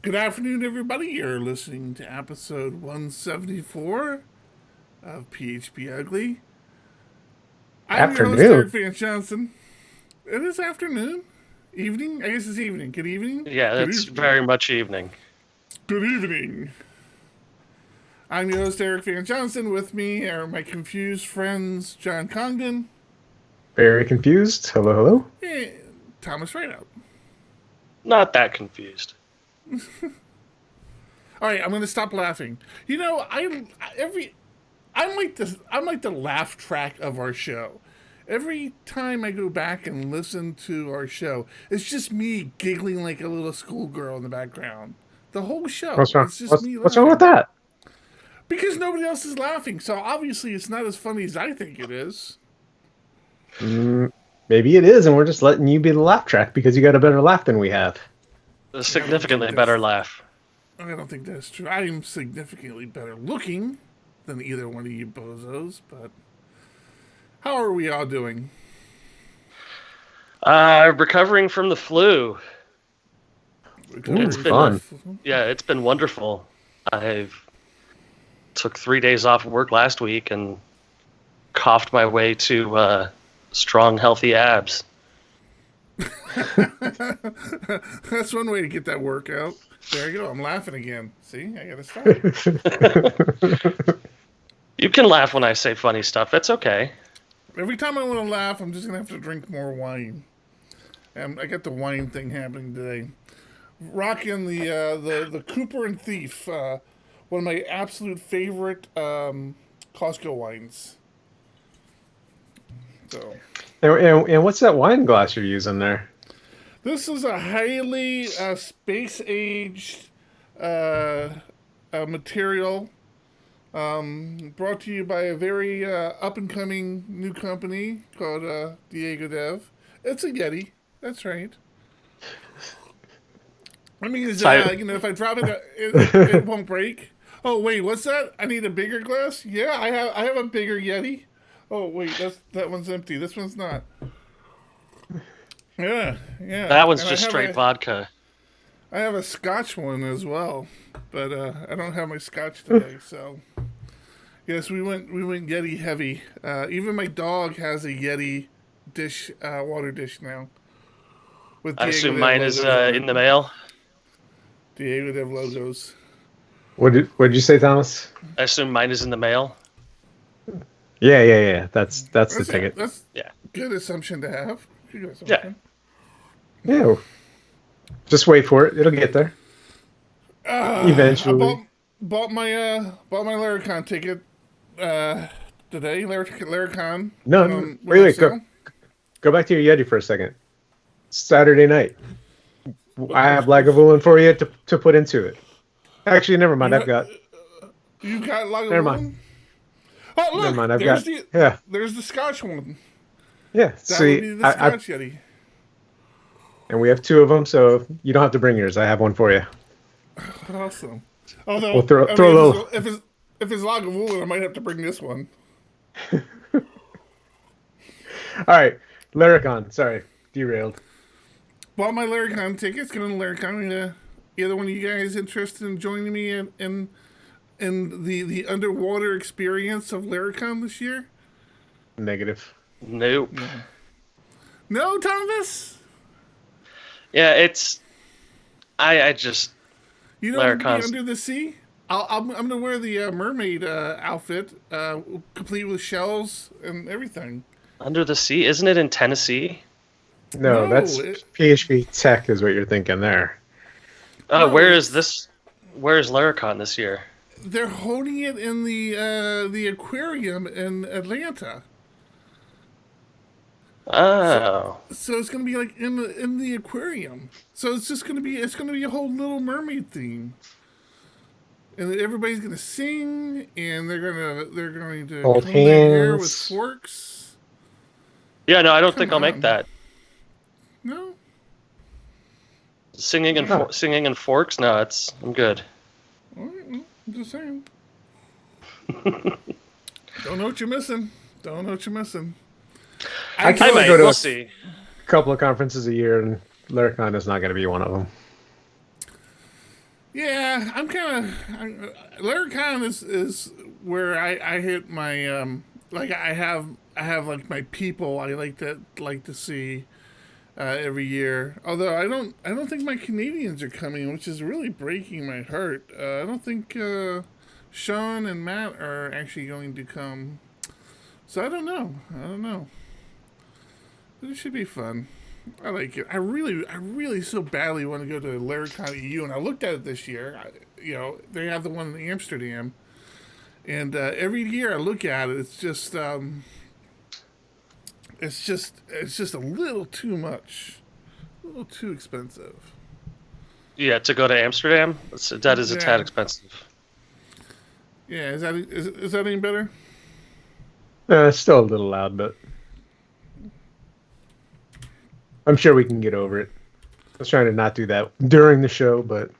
Good afternoon, everybody. You're listening to episode 174 of PHP Ugly. I'm your host, Afternoon. Eric Vance Johnson. It is afternoon. Evening? I guess it's evening. Good evening? Yeah, Good that's evening. very much evening. Good evening. I'm your host, Eric Vance Johnson. With me are my confused friends, John Congdon Very confused. Hello, hello. and Thomas Rideout. Not that confused. All right, I'm going to stop laughing. You know, I'm like the laugh track of our show. Every time I go back and listen to our show, it's just me giggling like a little schoolgirl in the background. The whole show, What's wrong? it's just What's me what's wrong with laughing. that? Because nobody else is laughing, so obviously it's not as funny as I think it is. Maybe it is, and we're just letting you be the laugh track because you got a better laugh than we have. A I don't think significantly better laugh. I don't think that's true. I am significantly better looking than either one of you bozos, but how are we all doing? Recovering from the flu. Recovering fun. Yeah, it's been wonderful. I took 3 days off work last week and coughed my way to strong, healthy abs. That's one way to get that workout. There you go. I'm laughing again. See, I gotta stop. You can laugh when I say funny stuff. That's okay. Every time I want to laugh, I'm just gonna have to drink more wine. I got the wine thing happening today. Rocking the Cooper and Thief, one of my absolute favorite Costco wines. So And what's that wine glass you're using there? this is a highly space aged material. Brought to you by a very up and coming new company called DiegoDev. It's a Yeti. That's right. I mean, if I drop it, it won't break. Oh wait, what's that? I need a bigger glass. Yeah, I have a bigger Yeti. Oh wait, that one's empty. This one's not. Yeah. That one's And just straight vodka. I have a Scotch one as well, but I don't have my Scotch today. So yes, we went Yeti heavy. Even my dog has a Yeti dish, water dish now. With I assume DiegoDev mine is logos on in it. the mail. DiegoDev logos. What'd you say, Thomas? I assume mine is in the mail. Yeah. That's the ticket. That's Yeah. good assumption to have. Good assumption. Yeah. Just wait for it. It'll get there. Eventually. I bought my Laracon ticket today. Laracon. No, wait. Go back to your Yeti for a second. Saturday night. I have Lagavulin for you to put into it. Actually, never mind. I've got. You got Lagavulin? Never mind. Oh look, Never mind. I've there's got. Yeah. there's the Scotch one. Yeah. That See, would be the Scotch Yeti. and we have two of them, so you don't have to bring yours. I have one for you. Awesome. Although, We'll throw I a mean, little. if it's Lagavulin, I might have to bring this one. All right, Laracon. Sorry, derailed. Bought my Laracon tickets. Going to Laracon. Either one of you guys interested in joining me in the underwater experience of Laracon this year? Negative. Nope. No, Thomas. Yeah, it's. I just. You don't want to be Laracons. under the sea. I'm going to wear the mermaid outfit, complete with shells and everything. Under the sea? Isn't it in Tennessee? No, No, that's PHP Tech is what you're thinking there. No, Where is this? Where is Laracon this year? They're holding it in the aquarium in Atlanta. Oh. So it's gonna be like in the aquarium. So it's just gonna be a whole Little Mermaid theme, and everybody's gonna sing, and they're going to Hold comb their hair with hands. forks. Yeah, no, I don't Come think I'll make on. that. No, Singing and No. singing and forks? No, I'm good. all right, well, I'm just saying. Don't know what you're missing. Don't know what you're missing. I I can only might. go to We'll a see. couple of conferences a year, and Laracon is not going to be one of them. Yeah, I'm kind of. Laracon is where I hit my like I have like my people I like to see every year. Although I don't think my Canadians are coming, which is really breaking my heart. I don't think Sean and Matt are actually going to come. So I don't know. I don't know. But it should be fun. I like it. I really so badly want to go to Laracon EU, and I looked at it this year. They have the one in Amsterdam, and every year I look at it, it's just a little too much, a little too expensive. Yeah, to go to Amsterdam, that is a tad Yeah, expensive. yeah. Is that any better? It's still a little loud, but I'm sure we can get over it. I was trying to not do that during the show, but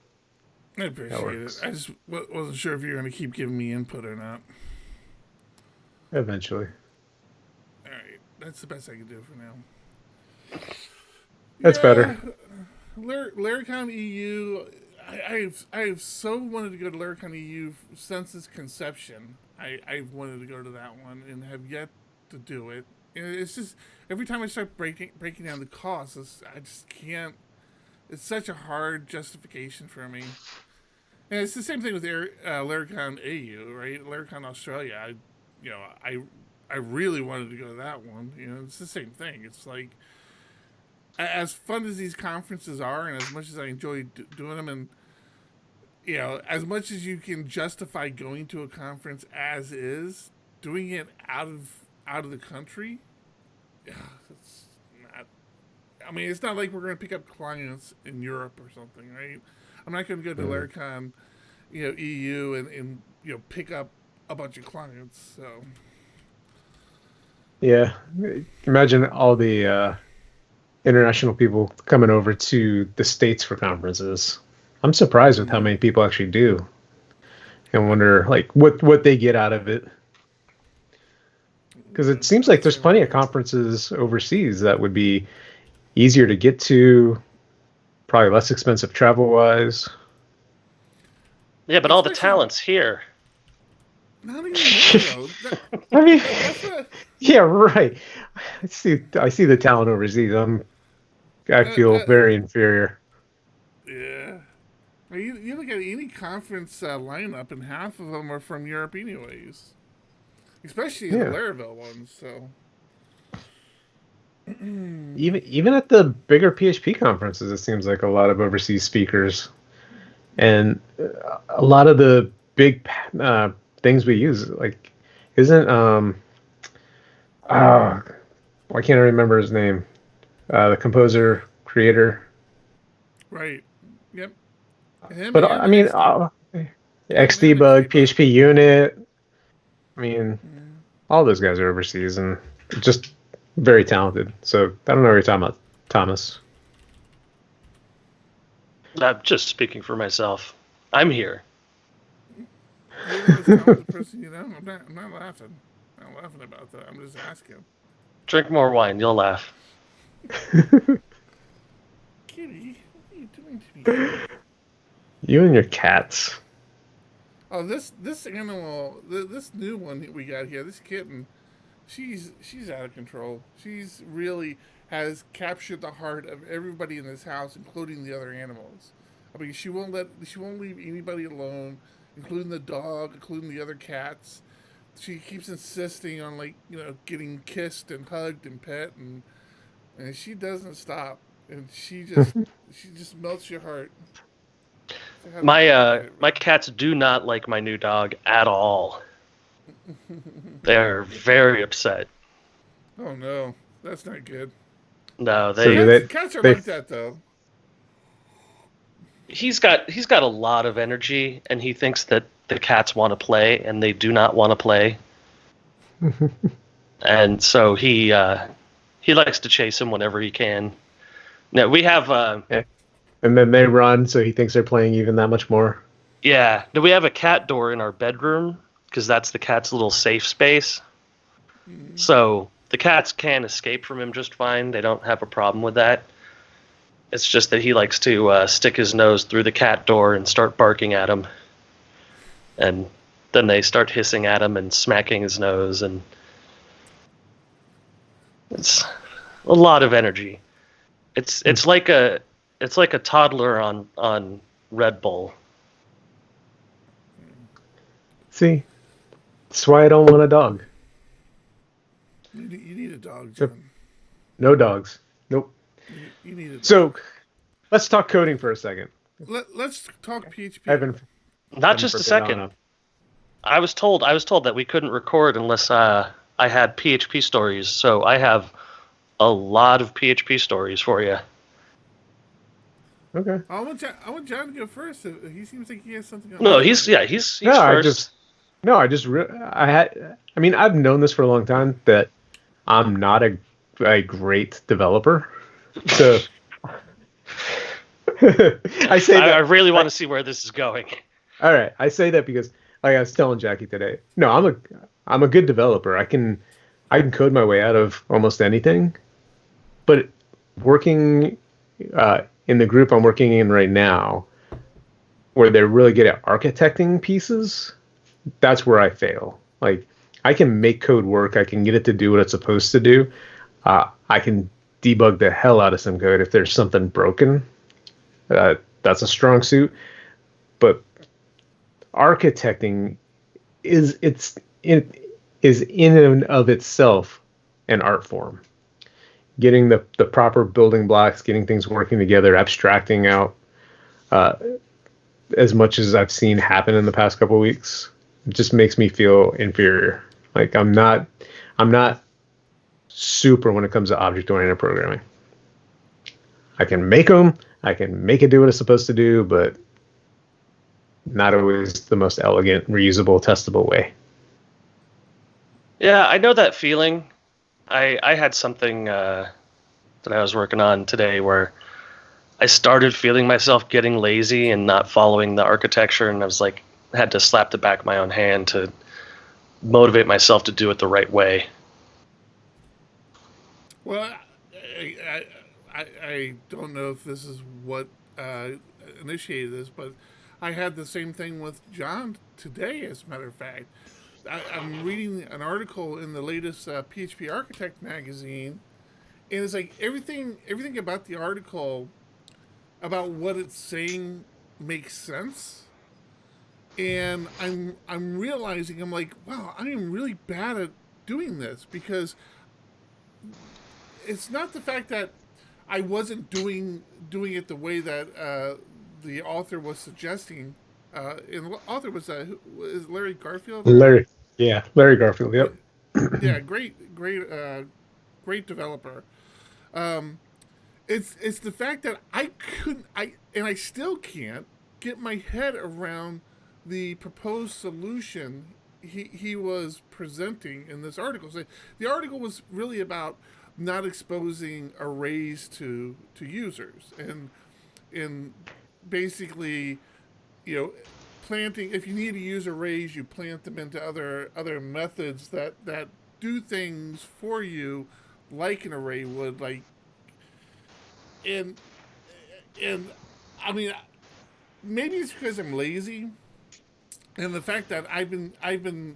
I that appreciate it. works I just wasn't sure if you were going to keep giving me input or not. eventually. All right, that's the best I can do for now. That's Yeah, better. Laracon EU. I've so wanted to go to Laracon EU since its conception. I've wanted to go to that one and have yet to do it. And it's just every time I start breaking down the costs, I just can't. It's such a hard justification for me. And it's the same thing with Laracon AU, right? Laracon Australia. You know, I, I really wanted to go to that one. It's the same thing. It's like as fun as these conferences are, and as much as I enjoy doing them, and as much as you can justify going to a conference as is, doing it out of the country, yeah, it's not. I mean, it's not like we're going to pick up clients in Europe or something, right? I'm not going to go to Laracon, EU, and pick up a bunch of clients. So Yeah. Imagine all the international people coming over to the States for conferences. I'm surprised with how many people actually do, and wonder like what they get out of it. Because it seems like there's plenty of conferences overseas that would be easier to get to, probably less expensive travel wise. Yeah, but all the talent's here. not even there though. I mean, That's what. yeah, right. I see the talent overseas. I feel Uh, very inferior. yeah. Well, you look at any conference lineup, and half of them are from Europe, anyways. Especially the Yeah. Laravel ones. So Even at the bigger PHP conferences, it seems like a lot of overseas speakers, and a lot of the big things we use, like, isn't why can't I remember his name? The composer creator. right. Yep. Him But and I mean, him and XDebug, XDebug. PHP Unit. I mean, all those guys are overseas and just very talented. So I don't know what you're talking about, Thomas. I'm just speaking for myself. I'm here. You're the most talented person you know. I'm not laughing. I'm not laughing about that. I'm just asking. Drink more wine, you'll laugh. Kitty, what are you doing to me? You and your cats. Oh, this animal, this new one that we got here, this kitten, she's out of control. She's really has captured the heart of everybody in this house, including the other animals. I mean, she won't leave anybody alone, including the dog, including the other cats. She keeps insisting on getting kissed and hugged and pet, and she doesn't stop. And she just melts your heart. So how My about it? my cats do not like my new dog at all. They are very upset. Oh no, that's not good. No, So do they Cats are they like that though. he's got a lot of energy and he thinks that the cats want to play and they do not want to play. And so he likes to chase him whenever he can. Now we have and then they run, so he thinks they're playing even that much more. yeah, no, we have a cat door in our bedroom because that's the cat's little safe space. So the cats can escape from him just fine. They don't have a problem with that. It's just that he likes to stick his nose through the cat door and start barking at him. And then they start hissing at him and smacking his nose, and it's a lot of energy. It's like a toddler on Red Bull. See, that's why I don't want a dog. You need a dog, John. No dogs. Nope. You need a dog. So, let's talk coding for a second. Let's talk PHP. Not just a second. I was told that we couldn't record unless I had PHP stories. So I have a lot of PHP stories for you. Okay. I want John to go first. He seems like he has something else. No, he's first. I've known this for a long time that I'm not a great developer. So I really want to see where this is going. All right, I say that because, like I was telling Jackie today, no, I'm a good developer. I can code my way out of almost anything. But working in the group I'm working in right now, where they're really good at architecting pieces, that's where I fail. Like, I can make code work. I can get it to do what it's supposed to do. I can debug the hell out of some code if there's something broken. That's a strong suit. But architecting is in and of itself an art form. Getting the proper building blocks, getting things working together, abstracting out as much as I've seen happen in the past couple of weeks, it just makes me feel inferior. Like I'm not super when it comes to object-oriented programming. I can make them, I can make it do what it's supposed to do, but not always the most elegant, reusable, testable way. Yeah, I know that feeling. I had something that I was working on today where I started feeling myself getting lazy and not following the architecture, and I was like, had to slap the back of my own hand to motivate myself to do it the right way. Well, I don't know if this is what initiated this, but I had the same thing with John today, as a matter of fact. I'm reading an article in the latest PHP Architect magazine, and it's like everything about the article, about what it's saying, makes sense. And I'm realizing, I'm like, wow, I am really bad at doing this, because it's not the fact that I wasn't doing it the way that the author was suggesting. And the author was Larry Garfield. Larry Garfield. Yep. Yeah, great developer. It's the fact that I still can't get my head around the proposed solution he was presenting in this article. So the article was really about not exposing arrays to users, and basically, planting. If you need to use arrays, you plant them into other methods that do things for you, like an array would. Like, and I mean, maybe it's because I'm lazy, and the fact that I've been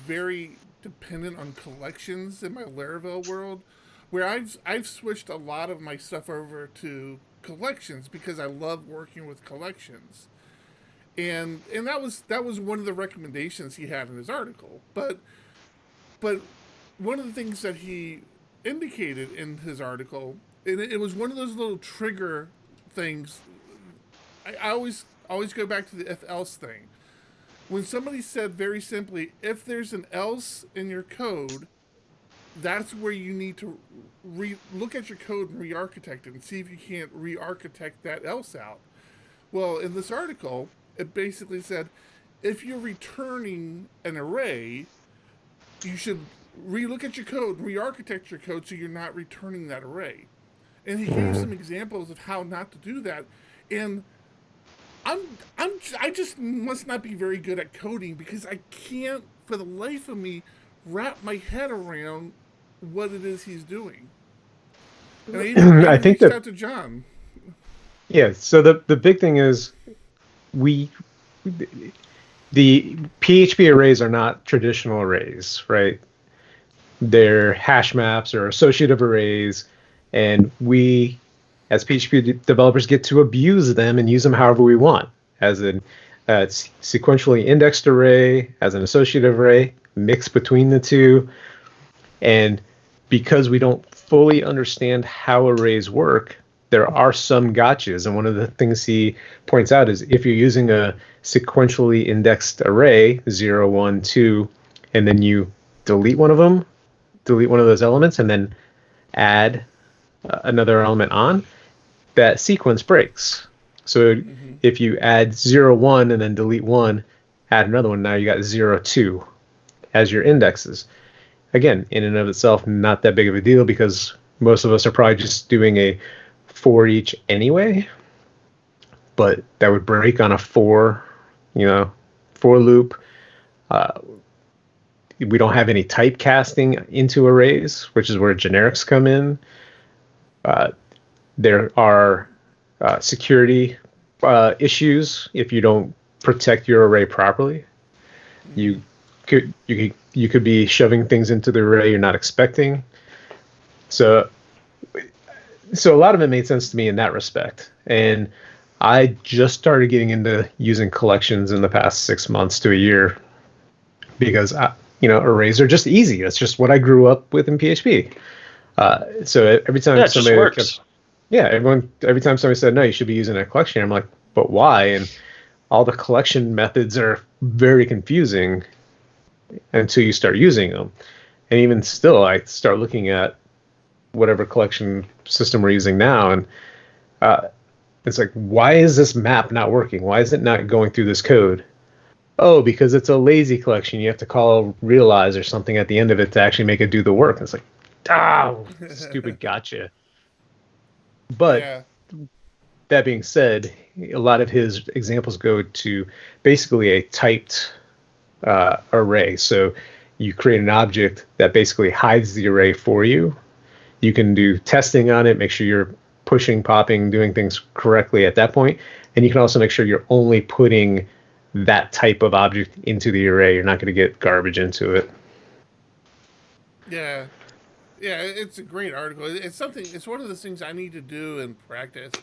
very dependent on collections in my Laravel world, where I've switched a lot of my stuff over to collections because I love working with collections. And that was one of the recommendations he had in his article. But one of the things that he indicated in his article, and it was one of those little trigger things. I always go back to the if else thing. When somebody said very simply, if there's an else in your code, that's where you need to look at your code and re-architect it and see if you can't re-architect that else out. Well, in this article, it basically said, if you're returning an array, you should re-look at your code and re-architect your code so you're not returning that array. And he gave some examples of how not to do that. And I just must not be very good at coding, because I can't, for the life of me, wrap my head around what it is he's doing. And I think reached out to John. Yeah. So the big thing is we the PHP arrays are not traditional arrays, right? They're hash maps or associative arrays, and we, as PHP developers, get to abuse them and use them however we want, as an sequentially indexed array, as an associative array, mix between the two. And because we don't fully understand how arrays work, there are some gotchas. And one of the things he points out is if you're using a sequentially indexed array, 0, 1, 2, and then you delete one of them, delete one of those elements, and then add another element on, that sequence breaks. So if you add 0, 1, and then delete 1, add another one, now you got 0, 2 as your indexes. Again, in and of itself, not that big of a deal because most of us are probably just doing a for each anyway. But that would break on a for loop. We don't have any typecasting into arrays, which is where generics come in. There are security issues if you don't protect your array properly. You could be shoving things into the array you're not expecting. So a lot of it made sense to me in that respect. And I just started getting into using collections in the past 6 months to a year because arrays are just easy. That's just what I grew up with in PHP. So every time every time somebody said no, you should be using a collection, I'm like, but why? And all the collection methods are very confusing until you start using them. And even still, I start looking at whatever collection system we're using now, and it's like, why is this map not working? Why is it not going through this code? Oh, because it's a lazy collection. You have to call realize or something at the end of it to actually make it do the work. And it's like, stupid gotcha. But that being said, a lot of his examples go to basically a typed array. So you create an object that basically hides the array for you. You can do testing on it, make sure you're pushing, popping, doing things correctly at that point. And you can also make sure you're only putting that type of object into the array. You're not going to get garbage into it. Yeah. Yeah, it's a great article. It's one of those things I need to do in practice.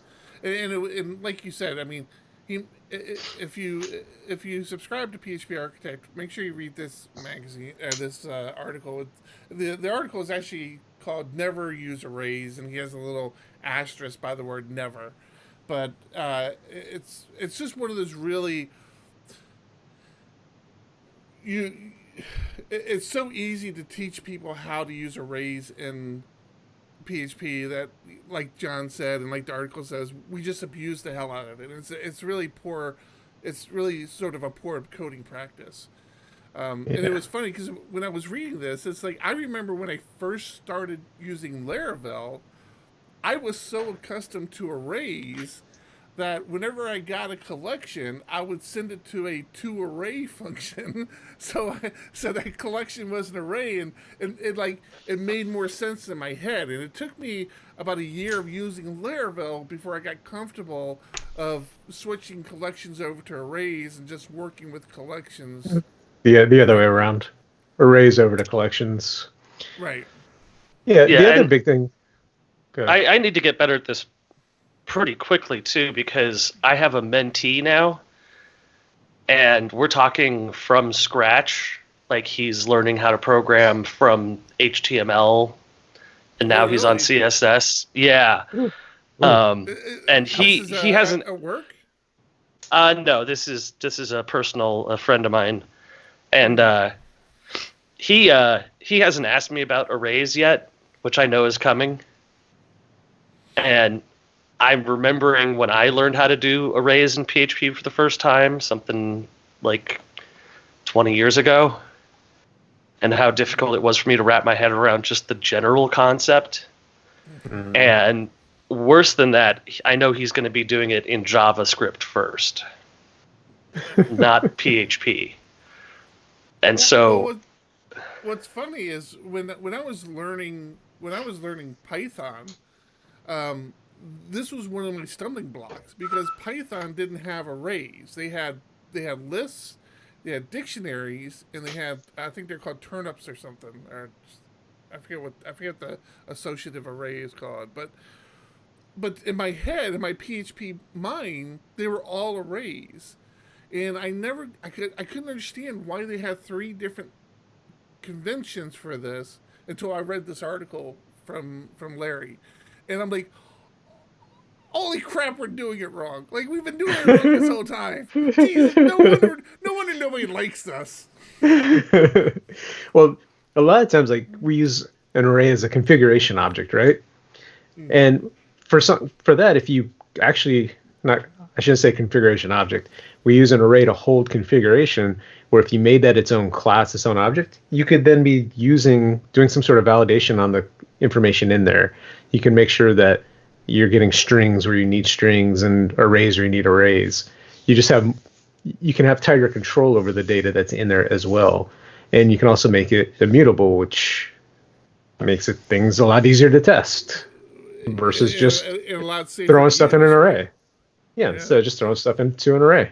And like you said, I mean, if you subscribe to PHP Architect, make sure you read this magazine, this article. The article is actually called "Never Use Arrays," and he has a little asterisk by the word "never." But it's just one of those really it's so easy to teach people how to use arrays in PHP that, like John said, and like the article says, we just abuse the hell out of it. It's really poor. It's really sort of a poor coding practice. And it was funny because when I was reading this, it's like I remember when I first started using Laravel, I was so accustomed to arrays that whenever I got a collection, I would send it to a toArray function, so that collection was an array, and it made more sense in my head. And it took me about a year of using Laravel before I got comfortable of switching collections over to arrays and just working with collections. The other way around, arrays over to collections. Right. Yeah. The other big thing. I need to get better at this pretty quickly too, because I have a mentee now and we're talking from scratch. Like, he's learning how to program from HTML and now he's on CSS. Yeah. And he hasn't a work. No, this is a friend of mine, and he hasn't asked me about arrays yet, which I know is coming. And I'm remembering when I learned how to do arrays in PHP for the first time, something like 20 years ago, and how difficult it was for me to wrap my head around just the general concept. Mm-hmm. And worse than that, I know he's going to be doing it in JavaScript first, not PHP. And so, what's funny is when I was learning Python, this was one of my stumbling blocks because Python didn't have arrays. They had lists, they had dictionaries, and they had, I think they're called turnips or something, or I forget the associative array is called, but in my head, in my PHP mind, they were all arrays, and I couldn't understand why they had three different conventions for this until I read this article from Larry, and I'm like, holy crap, we're doing it wrong. Like, we've been doing it wrong this whole time. Jesus, no wonder nobody likes us. Well, a lot of times, like, we use an array as a configuration object, right? And for that, if you actually, not, I shouldn't say configuration object, we use an array to hold configuration, where if you made that its own class, its own object, you could then be doing some sort of validation on the information in there. You can make sure that you're getting strings where you need strings and arrays where you need arrays. You can have tighter control over the data that's in there as well. And you can also make it immutable, which makes things a lot easier to test versus just throwing stuff in an array. Yeah, instead of just throwing stuff into an array.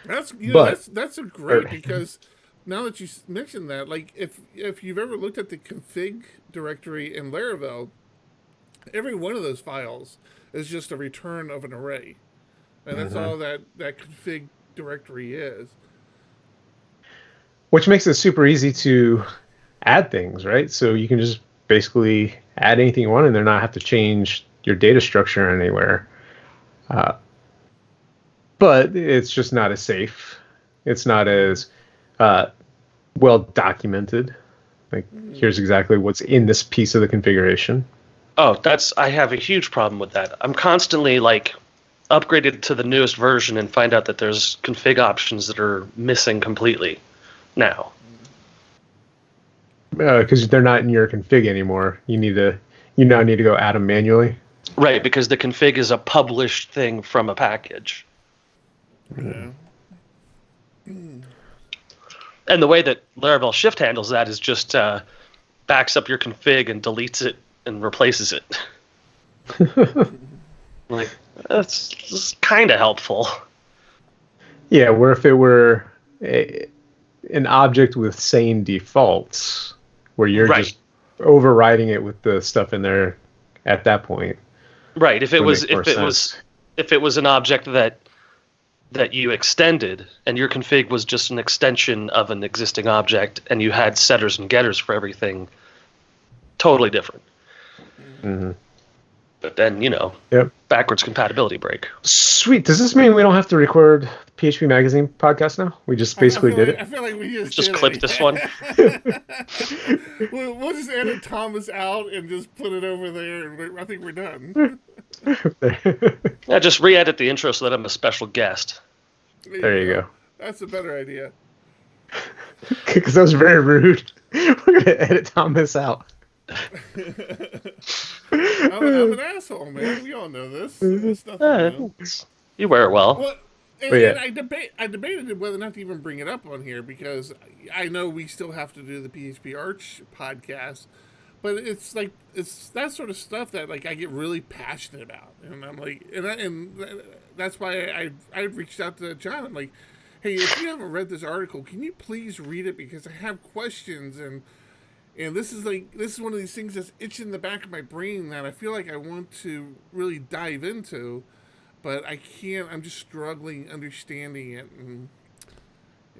That's a great, because now that you mentioned that, like, if you've ever looked at the config directory in Laravel, every one of those files is just a return of an array, and that's all that config directory is. Which makes it super easy to add things, right? So you can just basically add anything you want and then not have to change your data structure anywhere. But it's just not as safe. It's not as well documented. Like, here's exactly what's in this piece of the configuration. Oh, I have a huge problem with that. I'm constantly, like, upgraded to the newest version and find out that there's config options that are missing completely now. Because they're not in your config anymore. You now need to go add them manually. Right, because the config is a published thing from a package. Yeah. And the way that Laravel Shift handles that is just backs up your config and deletes it and replaces it. Like, that's kind of helpful. Yeah, where if it were an object with sane defaults, where you're just overriding it with the stuff in there at that point. Right. If it was an object that you extended and your config was just an extension of an existing object and you had setters and getters for everything, totally different. Mm-hmm. But then, backwards compatibility break. Sweet. Does this mean we don't have to record the PHP Magazine podcast now? We just basically did it. I feel like we just clipped this one. We'll just edit Thomas out and just put it over there, and I think we're done. Yeah, just re-edit the intro so that I'm a special guest. There you go. That's a better idea. Because that was very rude. We're going to edit Thomas out. I'm an asshole, man. We all know this. It's nothing new. You wear it well. And I debated whether or not to even bring it up on here, because I know we still have to do the PHP Arch podcast, but it's like, it's that sort of stuff that, like, I get really passionate about, and I'm like, and that's why I reached out to John. I'm like, hey, if you haven't read this article, can you please read it, because I have questions, and this is one of these things that's itching in the back of my brain that I feel like I want to really dive into, but I can't. I'm just struggling understanding it. And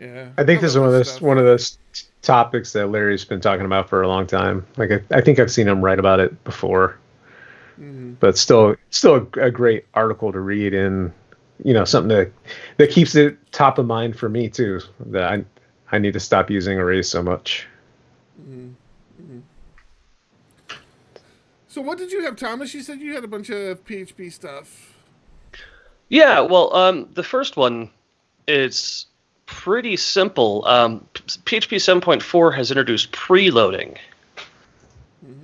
yeah, I think this is one of those topics that Larry's been talking about for a long time. Like, I think I've seen him write about it before, but still a great article to read, and something that keeps it top of mind for me too. That I need to stop using arrays so much. So what did you have, Thomas? You said you had a bunch of PHP stuff. Yeah, well, the first one is pretty simple. PHP 7.4 has introduced preloading.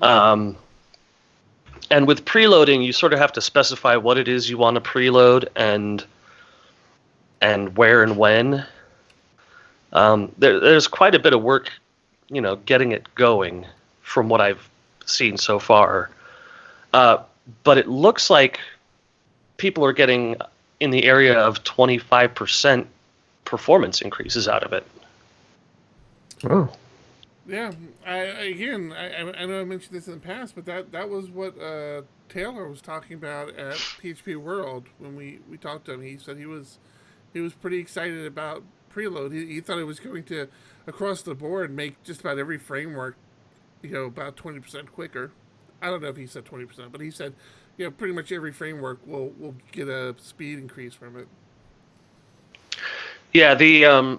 And with preloading, you sort of have to specify what it is you want to preload and where and when. There's quite a bit of work, getting it going from what I've seen so far. but it looks like people are getting in the area of 25% performance increases out of it. Oh, Yeah, I know I mentioned this in the past, but that was what Taylor was talking about at PHP World when we talked to him. He said he was pretty excited about preload. He thought it was going to across the board make just about every framework, about 20% quicker. I don't know if he said 20%, but he said, pretty much every framework will get a speed increase from it. Yeah, the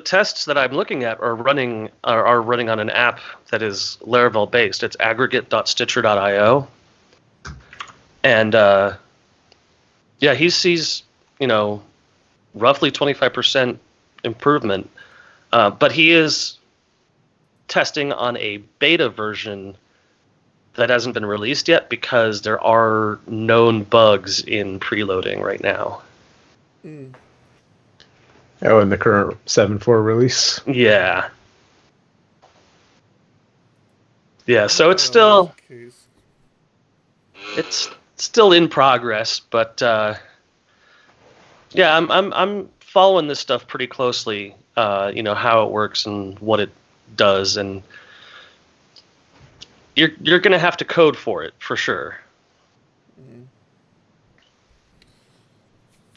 tests that I'm looking at are running on an app that is Laravel based. It's aggregate.stitcher.io, and yeah, he sees roughly 25% improvement, but he is testing on a beta version that hasn't been released yet because there are known bugs in preloading right now. Mm. oh, in the current 7.4 release. Yeah. Yeah, so it's That still in progress, but yeah, I'm following this stuff pretty closely. How it works and what it does, and you're gonna have to code for it for sure.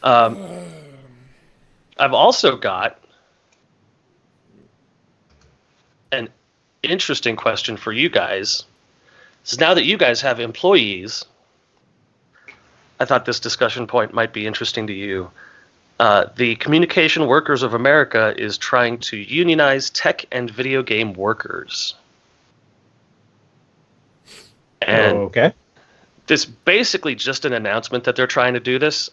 I've also got an interesting question for you guys. So now that you guys have employees, I thought this discussion point might be interesting to you. The Communication Workers of America is trying to unionize tech and video game workers. And okay. this basically just an announcement that they're trying to do this.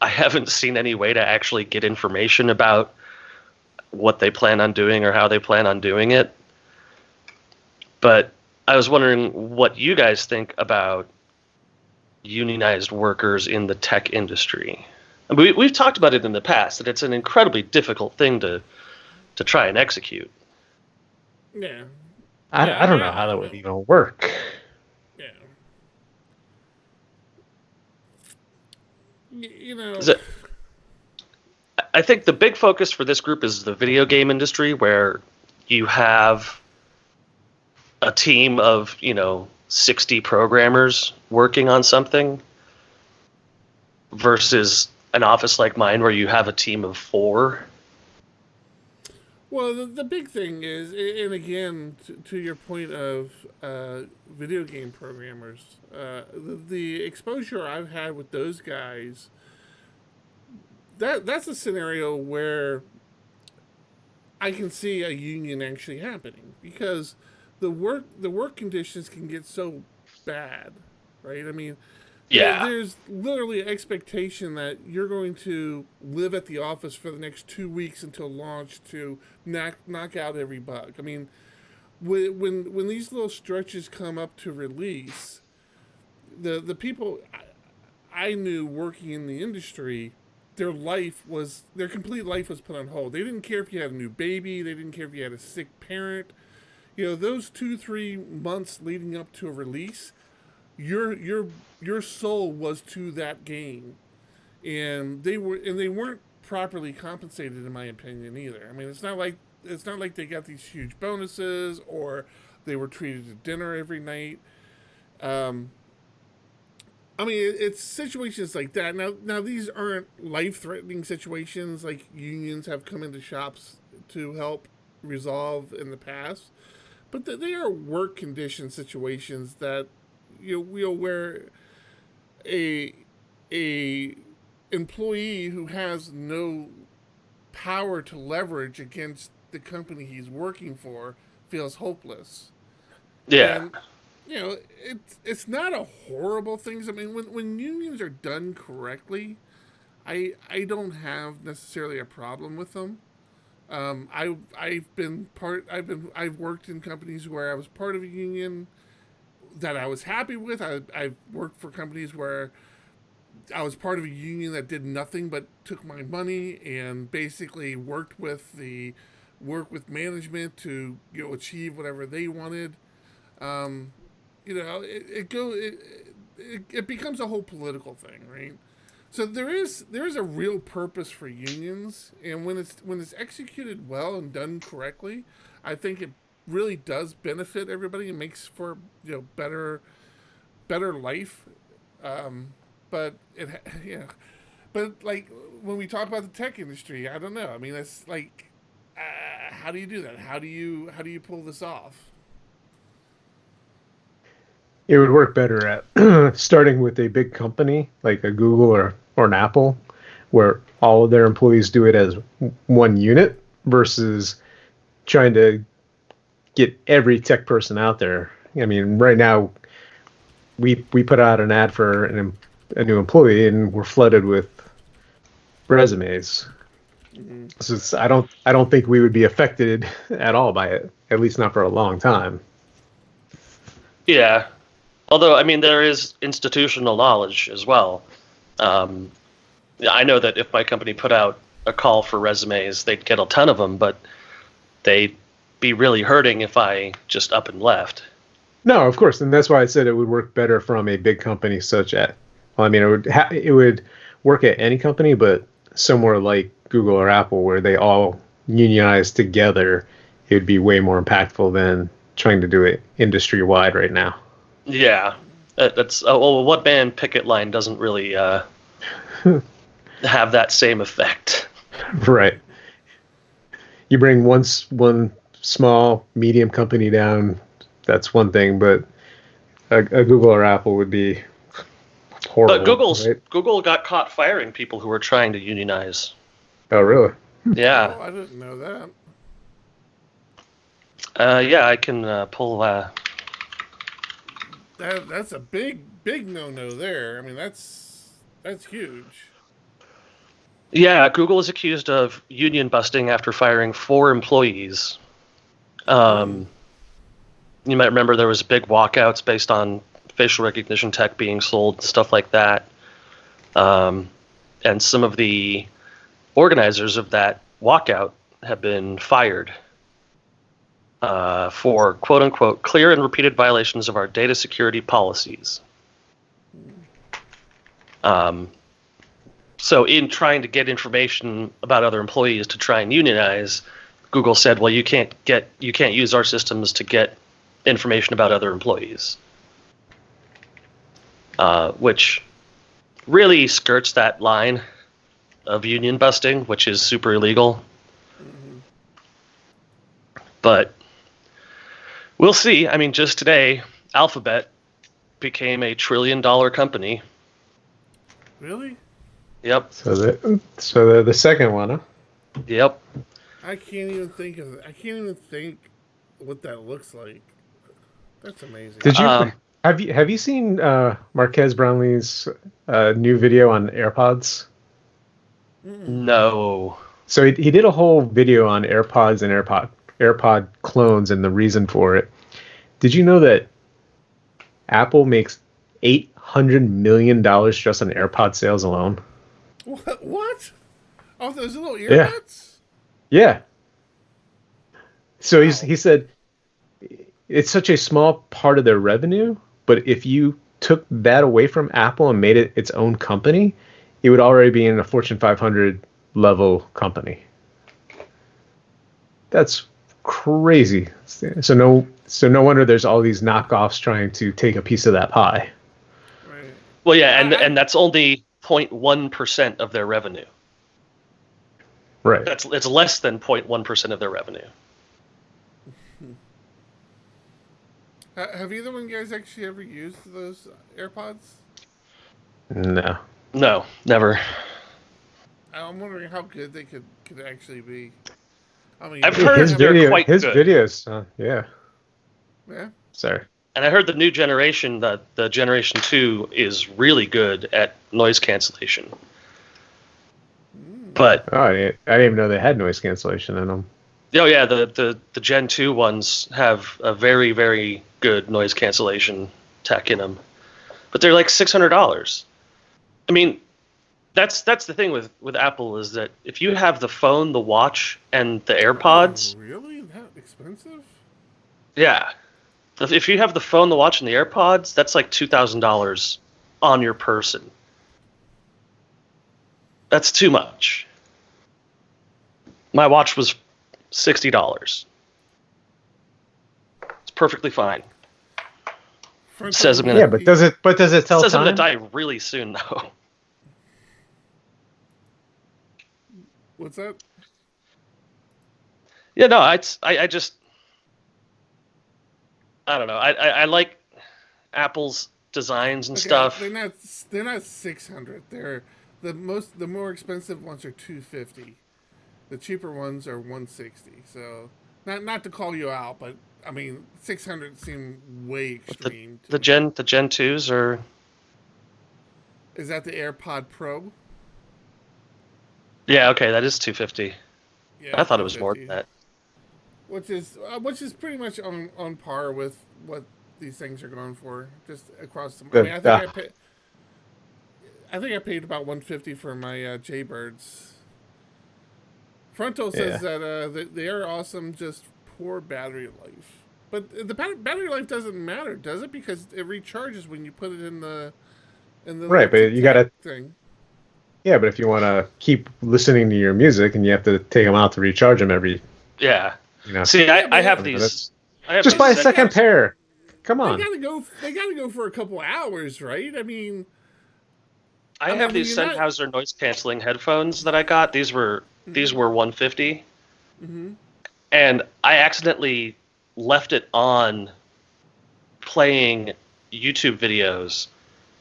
I haven't seen any way to actually get information about what they plan on doing or how they plan on doing it. But I was wondering what you guys think about unionized workers in the tech industry. We've talked about it in the past, that it's an incredibly difficult thing to try and execute. Yeah. I don't know how that would even work. Yeah. I think the big focus for this group is the video game industry, where you have a team of 60 programmers working on something versus an office like mine where you have a team of 4. Well, the big thing is, and again, to your point of video game programmers, the exposure I've had with those guys, that's a scenario where I can see a union actually happening, because the work conditions can get so bad, right? I mean, Yeah. there's literally an expectation that you're going to live at the office for the next 2 weeks until launch to knock out every bug. I mean, when these little stretches come up to release, the people I knew working in the industry, their complete life was put on hold. They didn't care if you had a new baby. They didn't care if you had a sick parent. Those 2-3 months leading up to a release, your soul was to that game, and they weren't properly compensated, in my opinion, either. I mean, it's not like they got these huge bonuses or they were treated to dinner every night. I mean, it's situations like that. Now these aren't life-threatening situations like unions have come into shops to help resolve in the past, but they are work condition situations that where a employee who has no power to leverage against the company he's working for feels hopeless. Yeah. And it's not a horrible thing. I mean, when unions are done correctly, I don't have necessarily a problem with them. I've worked in companies where I was part of a union that I was happy with. I've worked for companies where I was part of a union that did nothing but took my money and basically worked with management to achieve whatever they wanted. it becomes a whole political thing, right? So there is a real purpose for unions, and when it's executed well and done correctly, I think it really does benefit everybody and makes for better life. But yeah, but like when we talk about the tech industry, I don't know. I mean, it's like, how do you do that? How do you pull this off? It would work better at starting with a big company like a Google or an Apple, where all of their employees do it as one unit versus trying to get every tech person out there. I mean, right now we put out an ad for a new employee and we're flooded with resumes. So I don't think we would be affected at all by it, at least not for a long time. Yeah. Although, I mean, there is institutional knowledge as well. Yeah, I know that if my company put out a call for resumes, they'd get a ton of them, but they'd be really hurting if I just up and left. No, of course, and that's why I said it would work better from a big company such as. Well, I mean, it would work at any company, but somewhere like Google or Apple, where they all unionize together, it would be way more impactful than trying to do it industry wide right now. Yeah. That's well, one man picket line doesn't really have that same effect. Right. You bring one small, medium company down, that's one thing, but a Google or Apple would be horrible. But right? Google got caught firing people who were trying to unionize. Oh, really? Yeah. Oh, I didn't know that. Yeah, I can pull. That's a big no there. I mean, that's huge. Yeah, Google is accused of union busting after firing 4 employees. You might remember there was big walkouts based on facial recognition tech being sold, stuff like that. And some of the organizers of that walkout have been fired for quote unquote clear and repeated violations of our data security policies. So in trying to get information about other employees to try and unionize, Google said, well, you can't use our systems to get information about other employees, which really skirts that line of union busting, which is super illegal. But we'll see. I mean, just today, Alphabet became a $1 trillion company. Really? Yep. So the second one, huh? Yep. I can't even think what that looks like. That's amazing. Did you have you seen Marquez Brownlee's new video on AirPods? No. So he did a whole video on AirPods and AirPod clones and the reason for it. Did you know that Apple makes $800 million just on AirPod sales alone? What? Oh, those little earbuds? Yeah. So Wow. he said it's such a small part of their revenue, but if you took that away from Apple and made it its own company, it would already be in a Fortune 500 level company. That's crazy. So no wonder there's all these knockoffs trying to take a piece of that pie. Right. Well, yeah, and that's only 0.1% of their revenue. Right. It's less than 0.1% of their revenue. Have either one of you guys actually ever used those AirPods? No. No, never. I'm wondering how good they could actually be. I mean, I've heard they're quite his good. videos. Yeah. Yeah. Sorry. And I heard the new generation, the Generation 2, is really good at noise cancellation. But Oh, I didn't even know they had noise cancellation in them. oh yeah, the Gen 2 ones have a very, very good noise cancellation tech in them. But they're like $600. I mean, that's the thing with Apple is that if you have the phone, the watch, and the AirPods, Oh, really? That expensive? yeah, If you have the phone, the watch, and the AirPods, that's like $2,000 on your person. That's too much. My watch was $60. It's perfectly fine. It says I'm gonna. Yeah, but does it tell It says I'm time? gonna die really soon, though. What's that? Yeah, no, I just I don't know. I like Apple's designs and stuff. They're not 600. They're the more expensive ones are 250. The cheaper ones are 160. So not to call you out, but I mean 600 seem way extreme. The Gen 2s are. Is that the AirPod Pro? Yeah, okay, that is 250. Yeah, I thought it was more than that. Which is pretty much on par with what these things are going for, just across the. I mean, I think I paid about 150 for my Jaybirds. Fronto says that they are awesome, just poor battery life. But the battery life doesn't matter, does it? Because it recharges when you put it in the Right, but you gotta thing. Yeah, but if you want to keep listening to your music and you have to take them out to recharge them every. Yeah. You know. See, I have these. Just buy a second pair. Come on. They gotta go for a couple hours, right? I mean. I have these Sennheiser noise canceling headphones that I got. These were 150, and I accidentally left it on playing YouTube videos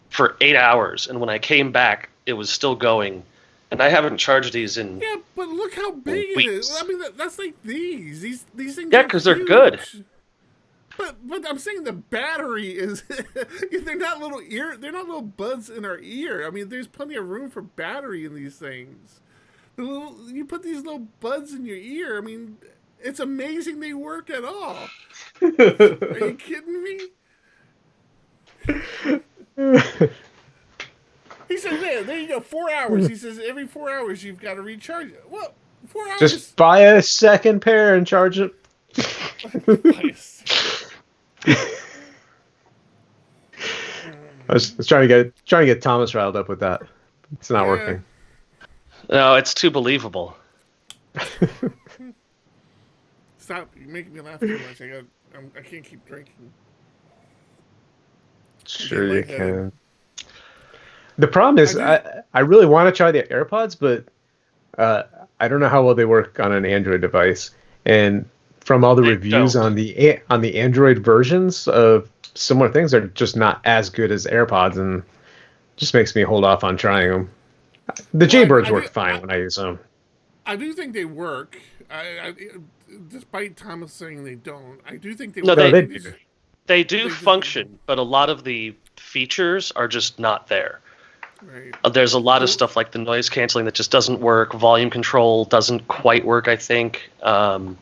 for 8 hours, and when I came back, it was still going. And I haven't charged these in. Yeah, but look how big it is. I mean, that's like these things. Yeah, because they're good. But I'm saying the battery is. They're not little They're not little buds in our ear. I mean, there's plenty of room for battery in these things. You put these little buds in your ear. I mean, it's amazing they work at all. Are you kidding me? He says, there you go, 4 hours. He says, every 4 hours you've got to recharge it. Well, 4 hours. Just buy a second pair and charge it. I was trying to get Thomas riled up with that. It's not working. No, it's too believable. Stop! You're making me laugh too much. I can't keep drinking. Sure you can. The problem is, I really want to try the AirPods, but I don't know how well they work on an Android device. And from all the reviews on the Android versions of similar things, are just not as good as AirPods, and just makes me hold off on trying them. The Jaybirds work fine when I use them. I do think they work. Despite Thomas saying they don't, I do think they work. No, they do function, but a lot of the features are just not there. Right. There's a lot of stuff like the noise canceling that just doesn't work. Volume control doesn't quite work, I think. The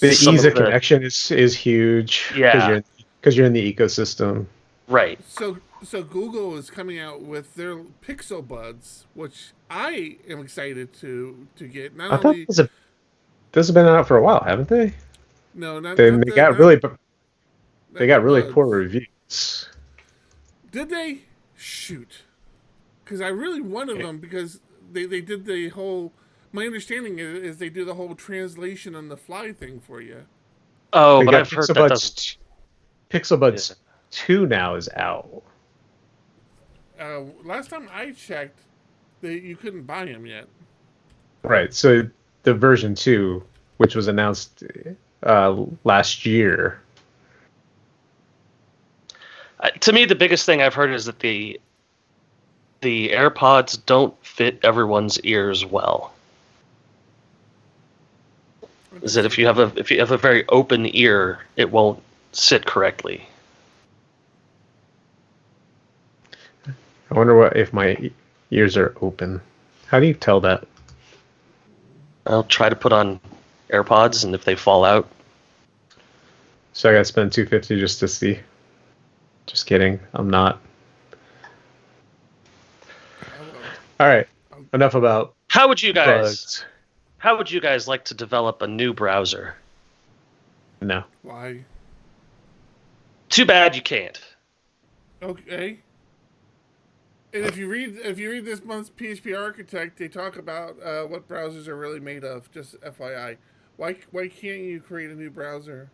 ease of connection is huge. Yeah. Because you're in the ecosystem. Right. So Google is coming out with their Pixel Buds, which I am excited to get. Those have been out for a while, haven't they? No, not. They got really poor reviews. Did they? Shoot. Because I really wanted them because they did the whole. My understanding is they do the whole translation on the fly thing for you. Oh, but I've heard that doesn't. Pixel Buds 2 now is out. Last time I checked, you couldn't buy them yet. Right. So the version 2, which was announced last year. To me, the biggest thing I've heard is that the AirPods don't fit everyone's ears well. Is that if you have a very open ear, it won't sit correctly. I wonder if my ears are open. How do you tell that? I'll try to put on AirPods, and if they fall out. So I gotta spend $250 just to see. Just kidding. I'm not. All right. Enough about. How would you guys? Bugs. How would you guys like to develop a new browser? No. Why? Too bad you can't. Okay. And if you read this month's PHP Architect, they talk about what browsers are really made of. Just FYI, why can't you create a new browser?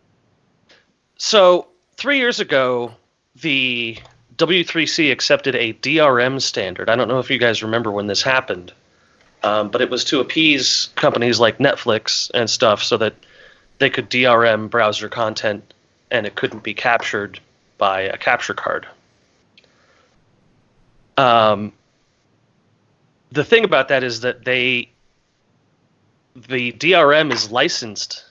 So 3 years ago, the W3C accepted a DRM standard. I don't know if you guys remember when this happened, but it was to appease companies like Netflix and stuff so that they could DRM browser content and it couldn't be captured by a capture card. The thing about that is that the DRM is licensed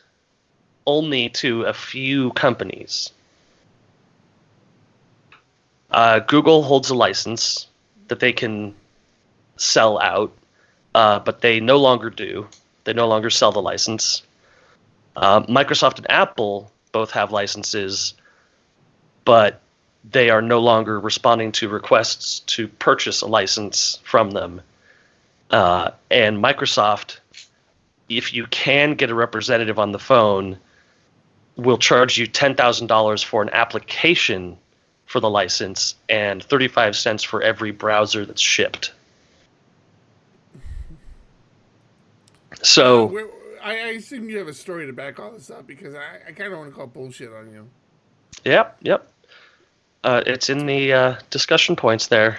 only to a few companies. Google holds a license that they can sell out, but they no longer do. They no longer sell the license. Microsoft and Apple both have licenses, but they are no longer responding to requests to purchase a license from them. And Microsoft, if you can get a representative on the phone, will charge you $10,000 for an application for the license and 35 cents for every browser that's shipped. So I assume you have a story to back all this up because I kind of want to call bullshit on you. Yep. It's in the discussion points there.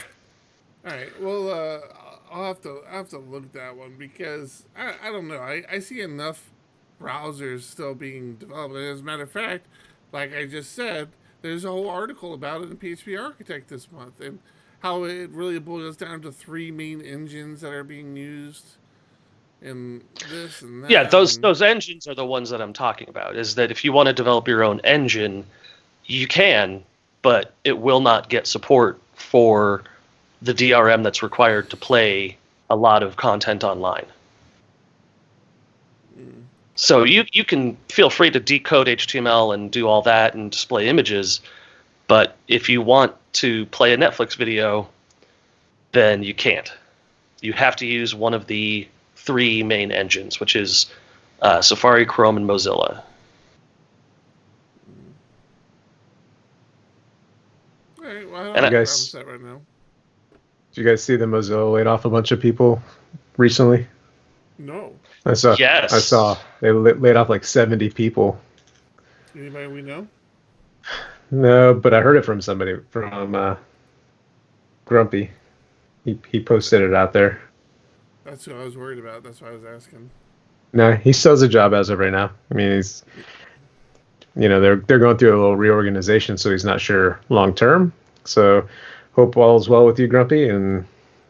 All right. Well, I'll have to look at that one because I don't know. I see enough browsers still being developed. And as a matter of fact, like I just said, there's a whole article about it in PHP Architect this month and how it really boils down to 3 main engines that are being used and this and that. Yeah, those engines are the ones that I'm talking about. Is that if you want to develop your own engine, you can, but it will not get support for the DRM that's required to play a lot of content online. So you can feel free to decode HTML and do all that and display images, but if you want to play a Netflix video, then you can't. You have to use one of the 3 main engines, which is Safari, Chrome, and Mozilla. All right, well, I don't And have I a guess- problem with that right now. Did you guys see that Mozilla laid off a bunch of people recently? No. Yes. I saw they laid off like 70 people. Anybody we know? No, but I heard it from somebody from Grumpy. He posted it out there. That's what I was worried about. That's why I was asking. No, he still has a job as of right now. I mean, he's, they're going through a little reorganization, so he's not sure long term. So, hope all is well with you, Grumpy, and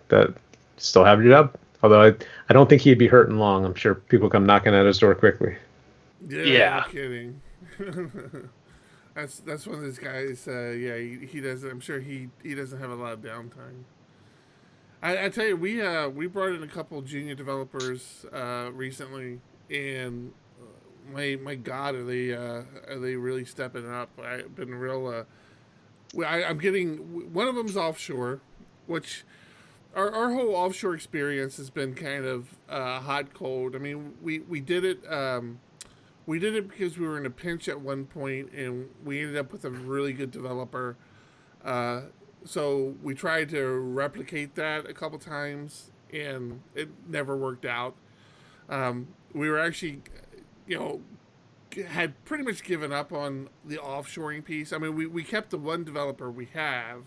that you still have your job. Although I don't think he'd be hurting long. I'm sure people come knocking at his door quickly. Yeah. No kidding. That's one of those guys. He doesn't. I'm sure he doesn't have a lot of downtime. I tell you, we brought in a couple junior developers recently, and my God, are they really stepping up? I've been real. I'm getting one of them's offshore, which our whole offshore experience has been kind of hot cold. I mean, we did it. We did it because we were in a pinch at one point, and we ended up with a really good developer. So we tried to replicate that a couple times, and it never worked out. We were actually, had pretty much given up on the offshoring piece. I mean, we kept the one developer we have,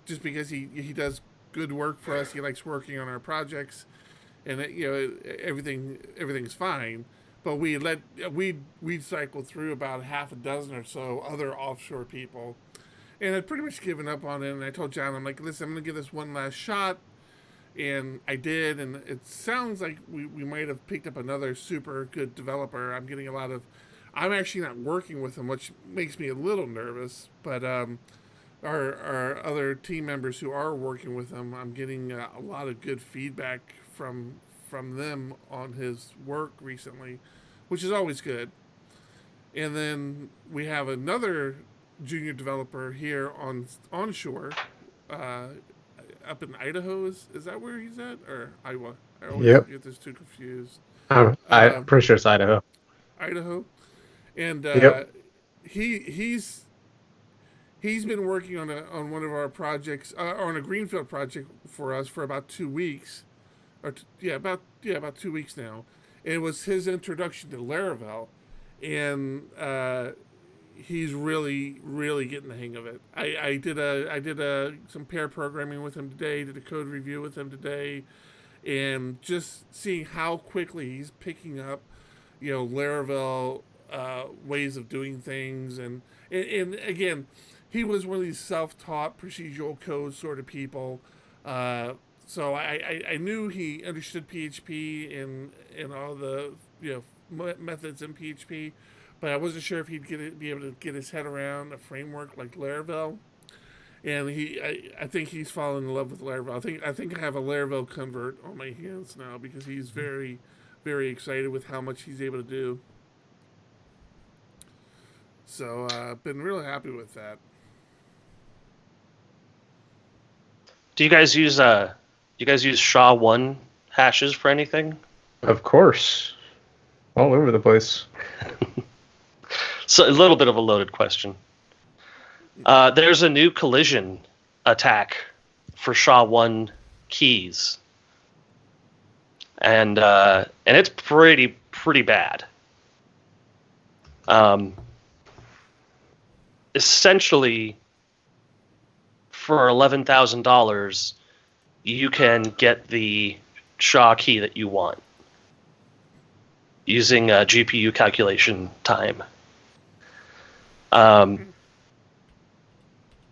just because he does good work for us. He likes working on our projects, and everything's fine. But we cycled through about half a dozen or so other offshore people. And I'd pretty much given up on it, and I told John, I'm like, listen, I'm going to give this one last shot. And I did, and it sounds like we might have picked up another super good developer. I'm actually not working with him, which makes me a little nervous. But our other team members who are working with him, I'm getting a lot of good feedback from them on his work recently, which is always good. And then we have another junior developer here onshore, up in Idaho. Is that where he's at, or Iowa? I always get those two confused. I'm pretty sure it's Idaho. Idaho, and Yep. he's he's been working on one of our projects, on a greenfield project for us for about 2 weeks, about 2 weeks now. And it was his introduction to Laravel, and he's really getting the hang of it. I did some pair programming with him today, did a code review with him today, and just seeing how quickly he's picking up, Laravel ways of doing things, and again, he was one of these self-taught procedural code sort of people. So I knew he understood PHP and all the methods in PHP, but I wasn't sure if be able to get his head around a framework like Laravel. And I think he's fallen in love with Laravel. I think I have a Laravel convert on my hands now because he's very, very excited with how much he's able to do. So been really happy with that. Do you guys use SHA-1 hashes for anything? Of course. All over the place. So a little bit of a loaded question. There's a new collision attack for SHA-1 keys, and it's pretty bad. Essentially, for $11,000, you can get the SHA key that you want using GPU calculation time.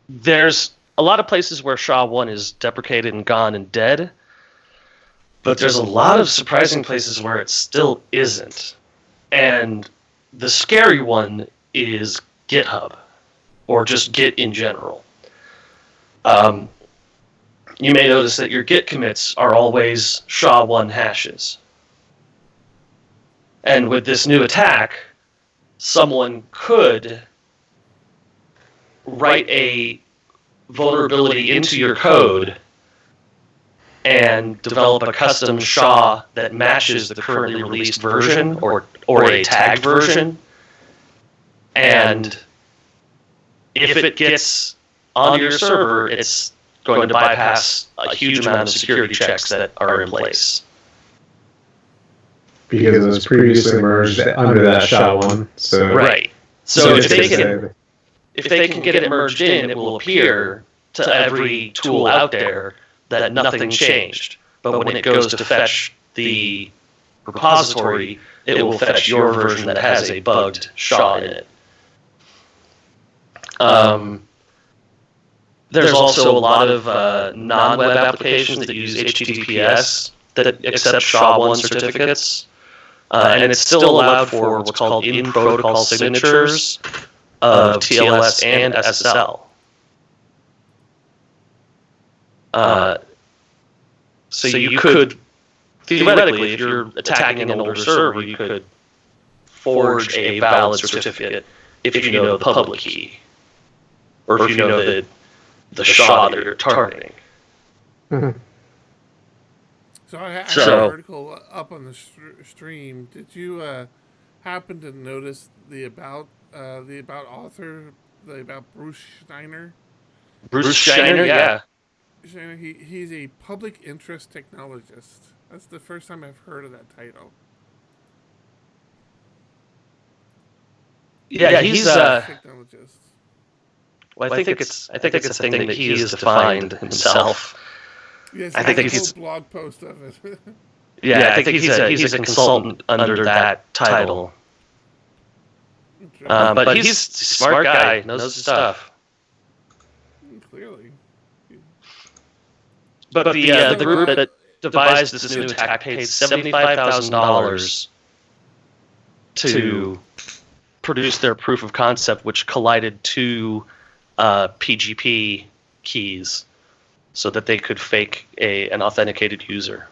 There's a lot of places where SHA-1 is deprecated and gone and dead, but there's a lot of surprising places where it still isn't. And the scary one is GitHub, or just Git in general. You may notice that your Git commits are always SHA-1 hashes. And with this new attack, someone could write a vulnerability into your code and develop a custom SHA that matches the currently released version or a tagged version. And if it gets onto your server, it's going to bypass a huge amount of security checks that are in place. Because it was previously merged under that SHA-1. So right. So if they can get it merged in, it will appear to every tool out there that nothing changed. But when it goes to fetch the repository, it will fetch your version that has a bugged SHA in it. There's also a lot of non-web applications that use HTTPS that accept SHA-1 certificates. And it's still allowed for what's called in-protocol signatures of TLS and SSL. So you could, theoretically, if you're attacking an older server, you could forge a valid certificate if you know the public key, or if you know the SHA that you're targeting. Mm-hmm. So I had an article up on the stream. Did you happen to notice the about author, the about Bruce Steiner? Bruce Steiner, yeah. He's a public interest technologist. That's the first time I've heard of that title. Yeah, he's a technologist. Well, I think it's a thing that he has defined himself. Yes, I think he's a blog post of it. Yeah, I think he's a consultant under that title. But he's a smart guy, knows his stuff. Clearly. But the group that devised this new attack paid $75,000 to produce their proof of concept, which collided two PGP keys so that they could fake an authenticated user.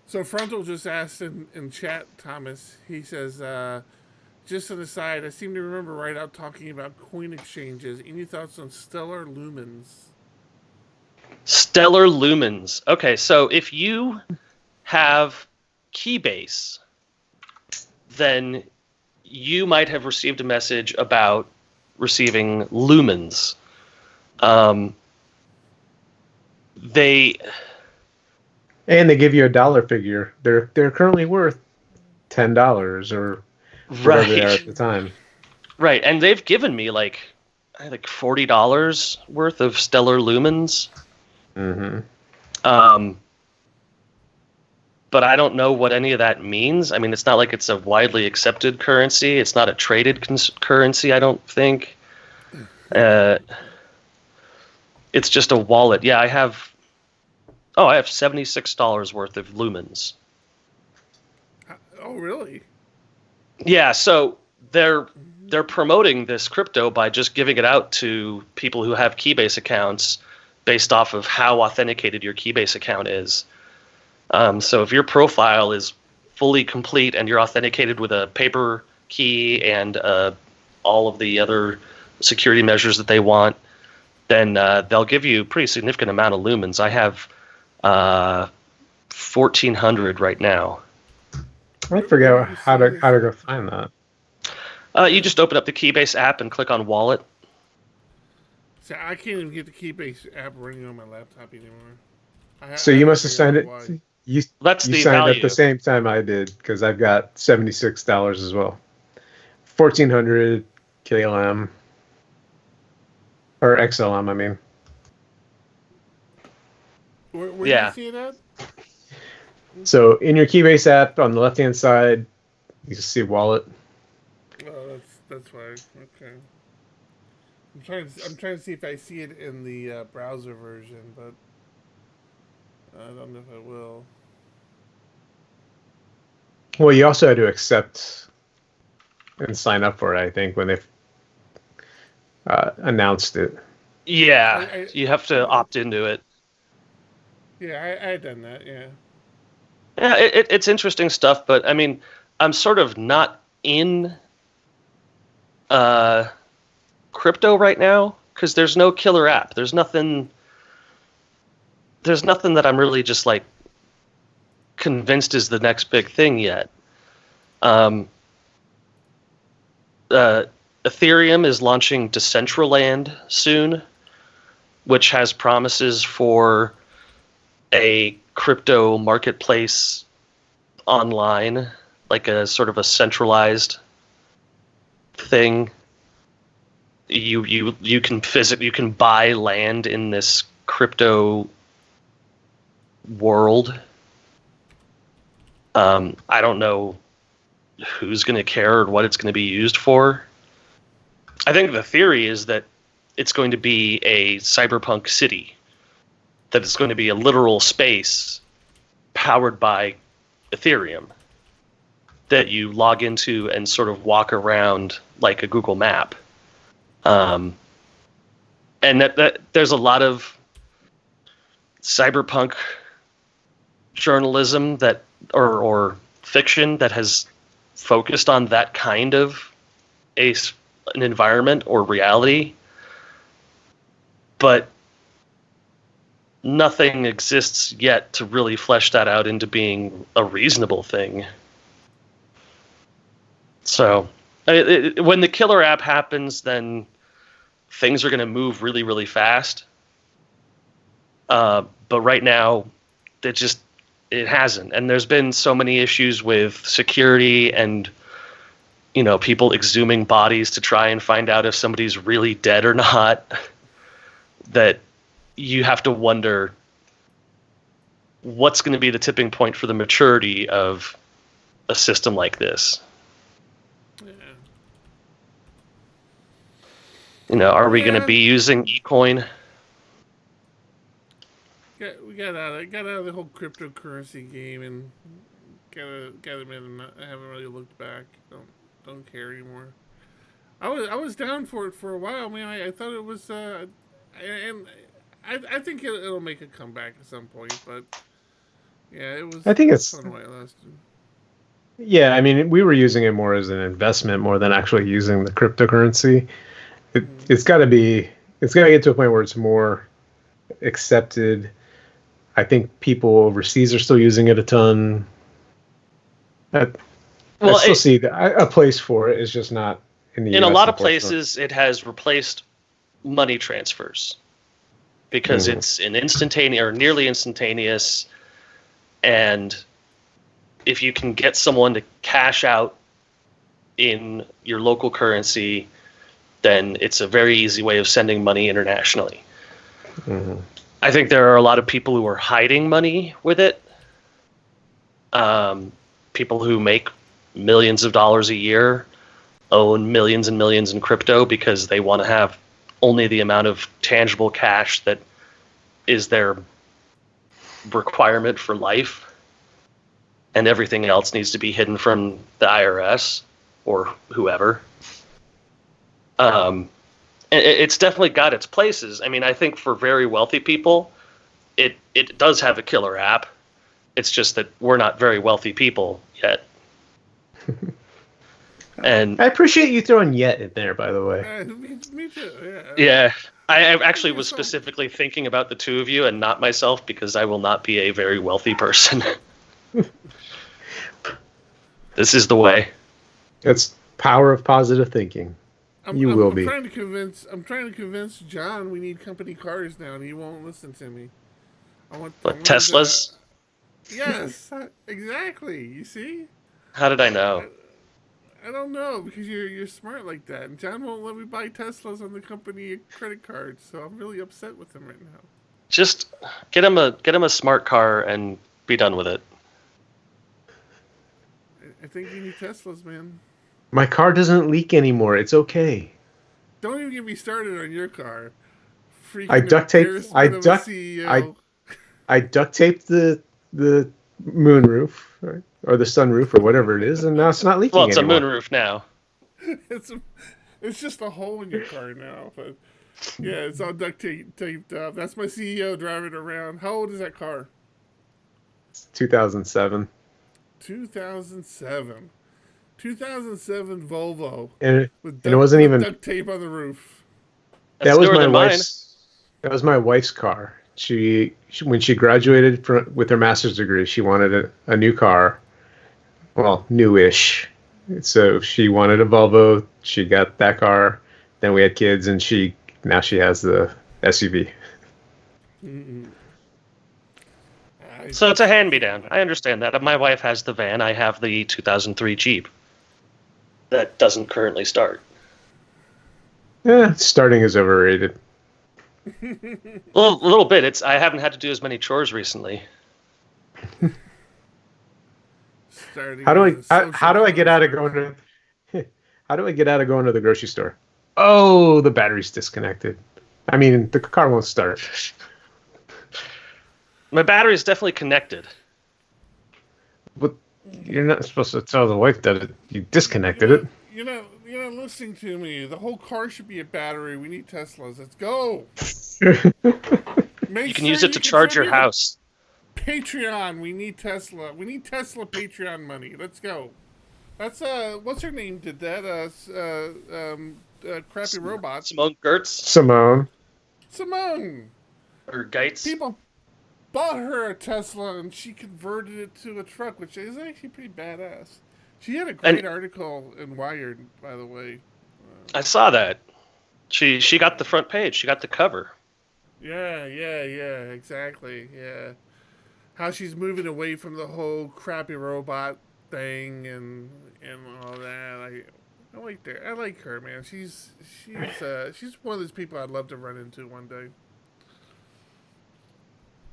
So Frontal just asked in chat, Thomas, he says, just an aside, I seem to remember right out talking about coin exchanges. Any thoughts on Stellar Lumens? Stellar Lumens. Okay, so if you have Keybase, then you might have received a message about receiving lumens. They give you a dollar figure. They're currently worth $10 or whatever they are at the time. Right, and they've given me like $40 worth of stellar lumens. Mm-hmm. But I don't know what any of that means. I mean, it's not like it's a widely accepted currency. It's not a traded currency, I don't think. It's just a wallet. Yeah, I have $76 worth of lumens. Oh, really? Yeah, so they're promoting this crypto by just giving it out to people who have Keybase accounts based off of how authenticated your Keybase account is. So if your profile is fully complete and you're authenticated with a paper key and all of the other security measures that they want, then they'll give you a pretty significant amount of lumens. I have 1,400 right now. I forget how to go find that. You just open up the Keybase app and click on Wallet. See, I can't even get the Keybase app running on my laptop anymore. So you must have signed it. That's you the signed value. at the same time I did because I've got $76 as well. 1,400 KLM or XLM. I mean. Where do you see it at? So in your Keybase app on the left-hand side, you can see Wallet. Oh, that's why. Okay. I'm trying to see if I see it in the browser version, but I don't know if I will. Well, you also had to accept and sign up for it, I think, when they announced it. Yeah, you have to opt into it. Yeah, I had done that, yeah. Yeah, it's interesting stuff, but I mean, I'm sort of not in crypto right now because there's no killer app. There's nothing that I'm really just like convinced is the next big thing yet. Ethereum is launching Decentraland soon, which has promises for a crypto marketplace online, like a sort of a centralized thing. You can buy land in this crypto world. I don't know who's going to care or what it's going to be used for. I think the theory is that it's going to be a cyberpunk city, that it's going to be a literal space powered by Ethereum that you log into and sort of walk around like a Google map. And that there's a lot of cyberpunk journalism that or fiction that has focused on that kind of an environment or reality, but nothing exists yet to really flesh that out into being a reasonable thing. So when the killer app happens, then things are going to move really, really fast. But right now, it hasn't. And there's been so many issues with security and, people exhuming bodies to try and find out if somebody's really dead or not, that you have to wonder what's going to be the tipping point for the maturity of a system like this. Yeah. Are we going to be using eCoin? Yeah, we got out of the whole cryptocurrency game and got admit I haven't really looked back. Don't care anymore. I was down for it for a while, man. I thought it was and I think it'll make a comeback at some point, but yeah, it was. I think it's fun while it lasted. Yeah, I mean, we were using it more as an investment more than actually using the cryptocurrency. It's got to get to a point where it's more accepted. I think people overseas are still using it a ton. I still see a place for it. It's just not in the In a US, lot of unfortunately. places, it has replaced money transfers because it's an instantaneous or nearly instantaneous. And if you can get someone to cash out in your local currency, then it's a very easy way of sending money internationally. I think there are a lot of people who are hiding money with it. People who make millions of dollars a year own millions and millions in crypto because they want to have only the amount of tangible cash that is their requirement for life, and everything else needs to be hidden from the IRS or whoever. It's definitely got its places. I mean, I think for very wealthy people, it does have a killer app. It's just that we're not very wealthy people yet. And I appreciate you throwing "yet" in there, by the way. Me too. Yeah. yeah, I actually was specifically thinking about the two of you and not myself because I will not be a very wealthy person. This is the way. It's power of positive thinking. You will be. I'm trying to convince John we need company cars now, and he won't listen to me. I want Teslas? Yes, exactly. You see? How did I know? I don't know, because you're smart like that, and John won't let me buy Teslas on the company credit card, so I'm really upset with him right now. Just get him a smart car and be done with it. I think you need Teslas, man. My car doesn't leak anymore. It's okay. Don't even get me started on your car. Freaking I duct taped. I duct taped the moonroof or the sunroof or whatever it is, and now it's not leaking. Well, it's anymore. a moonroof now. It's just a hole in your car now, but yeah, it's all duct taped up. That's my CEO driving around. How old is that car? It's 2007. 2007. 2007 Volvo. And it wasn't even duct tape on the roof. That's that was newer my than mine. wife's. That was my wife's car. She when she graduated with her master's degree, she wanted a new car. Well, newish. So she wanted a Volvo. She got that car. Then we had kids, and now she has the SUV. Mm-mm. So it's a hand-me-down. I understand that. My wife has the van. I have the 2003 Jeep. That doesn't currently start. Starting is overrated. A little bit. I haven't had to do as many chores recently. How do I get out of going to how do I get out of going to the grocery store? Oh, the battery's disconnected. I mean, the car won't start. My battery is definitely connected. But you're not supposed to tell the wife that you disconnected it. You're not listening to me. The whole car should be a battery. We need Teslas. Let's go. You can use it to charge your house. Patreon. We need Tesla. We need Tesla Patreon money. Let's go. That's what's her name did that? Crappy Robots. Simone Gertz. Simone. Or Geitz. People bought her a Tesla and she converted it to a truck, which is actually pretty badass. She had a great article in Wired, by the way. I saw that. She got the front page. She got the cover. Yeah, exactly. Yeah. How she's moving away from the whole crappy robot thing and all that. I like her, man. She's one of those people I'd love to run into one day.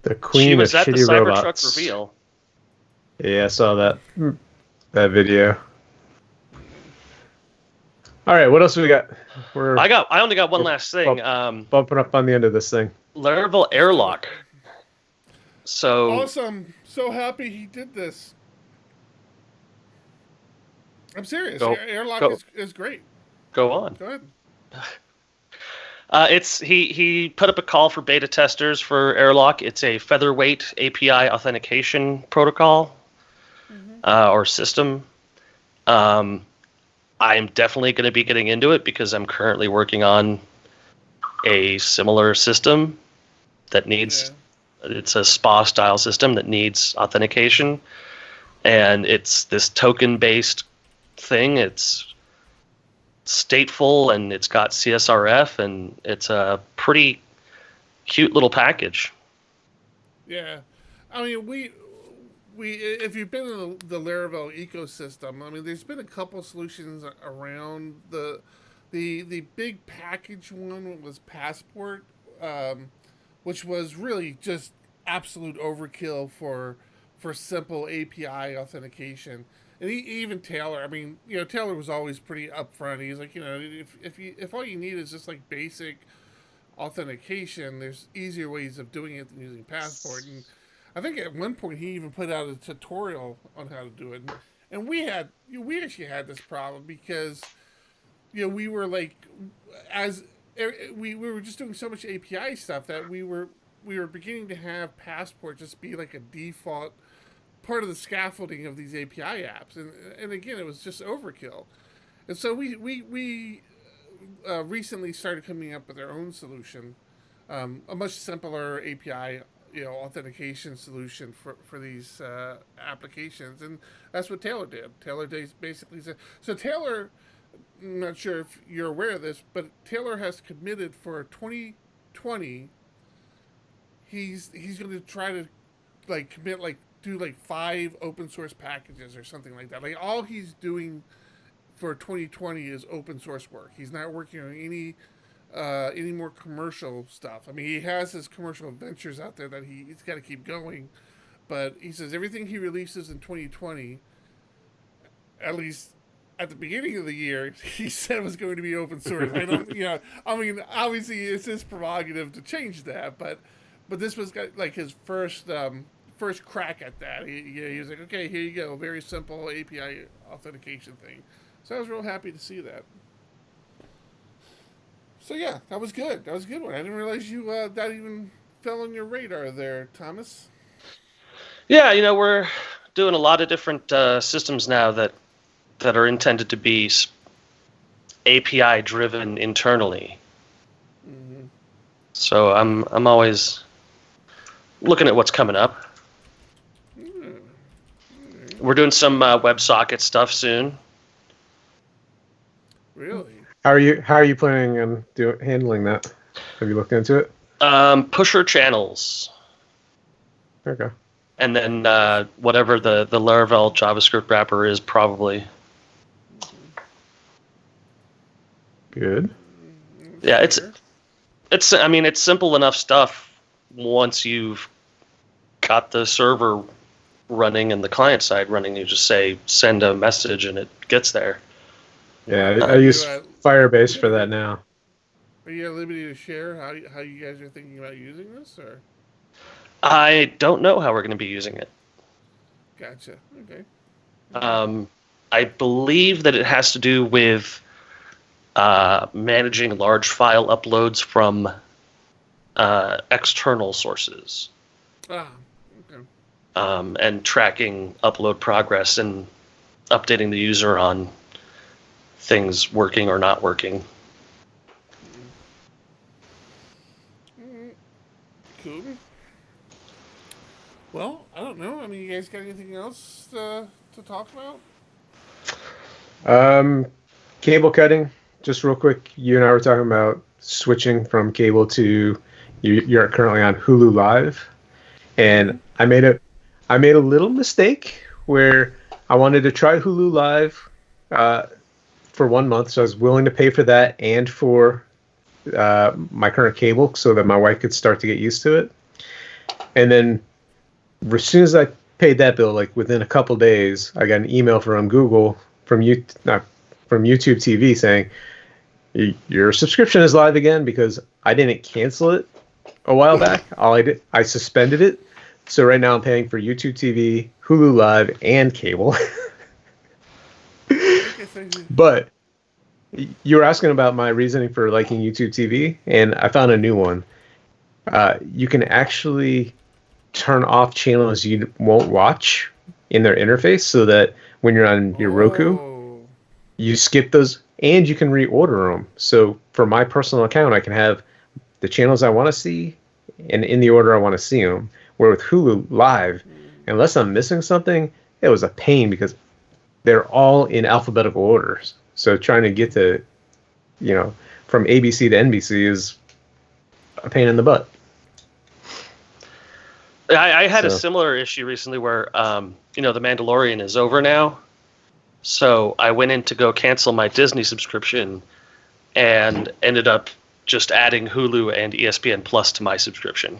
The queen she was of at the shitty Cybertruck robots. reveal. Yeah, I saw that video. All right, what else do we got? I only got one last thing. Bumping up on the end of this thing. Laravel Airlock. So awesome! So happy he did this. I'm serious. Airlock is great. Go on. Go ahead. He put up a call for beta testers for Airlock. It's a featherweight API authentication protocol or system. I'm definitely going to be getting into it because I'm currently working on a similar system that needs. It's a SPA style system that needs authentication, and it's this token based thing. It's stateful, and it's got CSRF, and it's a pretty cute little package. Yeah, I mean, we if you've been in the Laravel ecosystem, I mean, there's been a couple solutions around the big package one was Passport, which was really just absolute overkill for simple API authentication. And even Taylor, I mean, Taylor was always pretty upfront. He's like, if all you need is just like basic authentication, there's easier ways of doing it than using Passport. And I think at one point he even put out a tutorial on how to do it. And we actually had this problem because we were like, as we were just doing so much API stuff that we were beginning to have Passport just be like a default part of the scaffolding of these API apps, and again, it was just overkill. And so we recently started coming up with our own solution, a much simpler API authentication solution for these applications, and that's what Taylor did. Taylor basically said, so Taylor, I'm not sure if you're aware of this, but Taylor has committed for 2020. He's going to try to commit do 5 open source packages or something like that. Like all he's doing for 2020 is open source work. He's not working on any more commercial stuff. I mean, he has his commercial ventures out there that he's got to keep going, but he says everything he releases in 2020, at least at the beginning of the year, he said was going to be open source. I don't, I mean, obviously it's his prerogative to change that, but this was his first crack at that. He was like, okay, here you go, very simple API authentication thing. So I was real happy to see that. So yeah, that was good. That was a good one. I didn't realize you that even fell on your radar there, Thomas. Yeah, we're doing a lot of different systems now that are intended to be API driven internally. Mm-hmm. So I'm always looking at what's coming up. We're doing some WebSocket stuff soon. Really? How are you planning on handling that? Have you looked into it? Pusher channels. Okay. And then whatever the Laravel JavaScript wrapper is, probably. Good. Yeah, it's I mean, it's simple enough stuff once you've got the server running and the client side running. You just say send a message and it gets there. Yeah, I use Firebase for that now. Are you at liberty to share how you guys are thinking about using this, or? I don't know how we're going to be using it. Gotcha. Okay. I believe that it has to do with managing large file uploads from external sources. Ah, okay. And tracking upload progress and updating the user on things working or not working. Cool. Well, I don't know. I mean, you guys got anything else to talk about? Cable cutting. Just real quick, you and I were talking about switching from cable to you're currently on Hulu Live, and I made a little mistake where I wanted to try Hulu Live for 1 month, so I was willing to pay for that and for my current cable so that my wife could start to get used to it. And then as soon as I paid that bill, within a couple days, I got an email from Google, from YouTube TV saying, your subscription is live again, because I didn't cancel it a while back. I suspended it. So right now I'm paying for YouTube TV, Hulu Live, and cable. But you were asking about my reasoning for liking YouTube TV, and I found a new one. You can actually turn off channels you won't watch in their interface, so that when you're on your Roku, you skip those, and you can reorder them. So for my personal account, I can have the channels I want to see and in the order I want to see them. Where with Hulu Live, unless I'm missing something, it was a pain because they're all in alphabetical orders. So trying to get to from ABC to NBC is a pain in the butt. I had a similar issue recently where, The Mandalorian is over now. So I went in to go cancel my Disney subscription and ended up just adding Hulu and ESPN Plus to my subscription.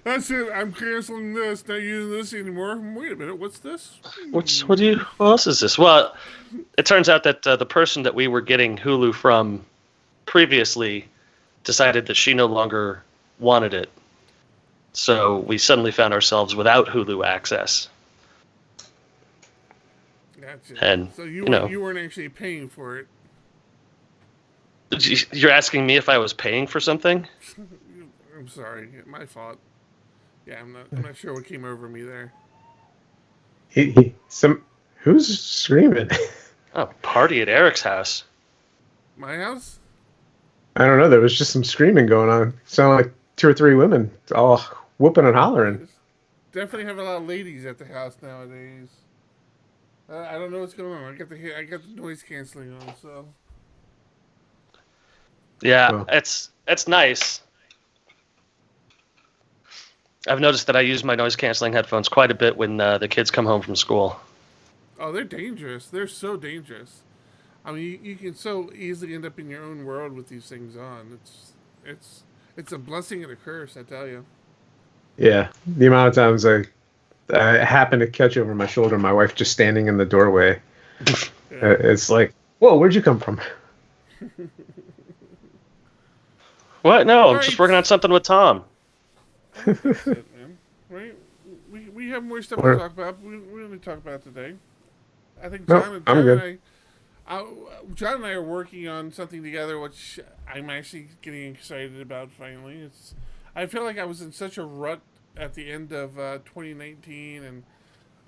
That's it. I'm canceling this. Not using this anymore. Wait a minute. What's this? What else is this? Well, it turns out that the person that we were getting Hulu from previously decided that she no longer wanted it. So we suddenly found ourselves without Hulu access. Gotcha. And so you weren't actually paying for it. You're asking me if I was paying for something? I'm sorry, my fault. Yeah, I'm not sure what came over me there. Who's screaming? Oh, party at Eric's house. My house? I don't know. There was just some screaming going on. Sounded like 2 or 3 women all whooping and hollering. Definitely have a lot of ladies at the house nowadays. I don't know what's going on. I got the noise canceling on, so. Yeah, it's nice. I've noticed that I use my noise canceling headphones quite a bit when the kids come home from school. Oh, they're dangerous. They're so dangerous. I mean, you can so easily end up in your own world with these things on. It's a blessing and a curse, I tell you. Yeah, the amount of times I happen to catch over my shoulder my wife just standing in the doorway. Yeah. It's like, whoa, where'd you come from? What? No, I'm just working on something with Tom. That's it, man. Right? We have more stuff to talk about. We really talk about today. I think John and I are working on something together, which I'm actually getting excited about. Finally, I feel like I was in such a rut at the end of 2019, and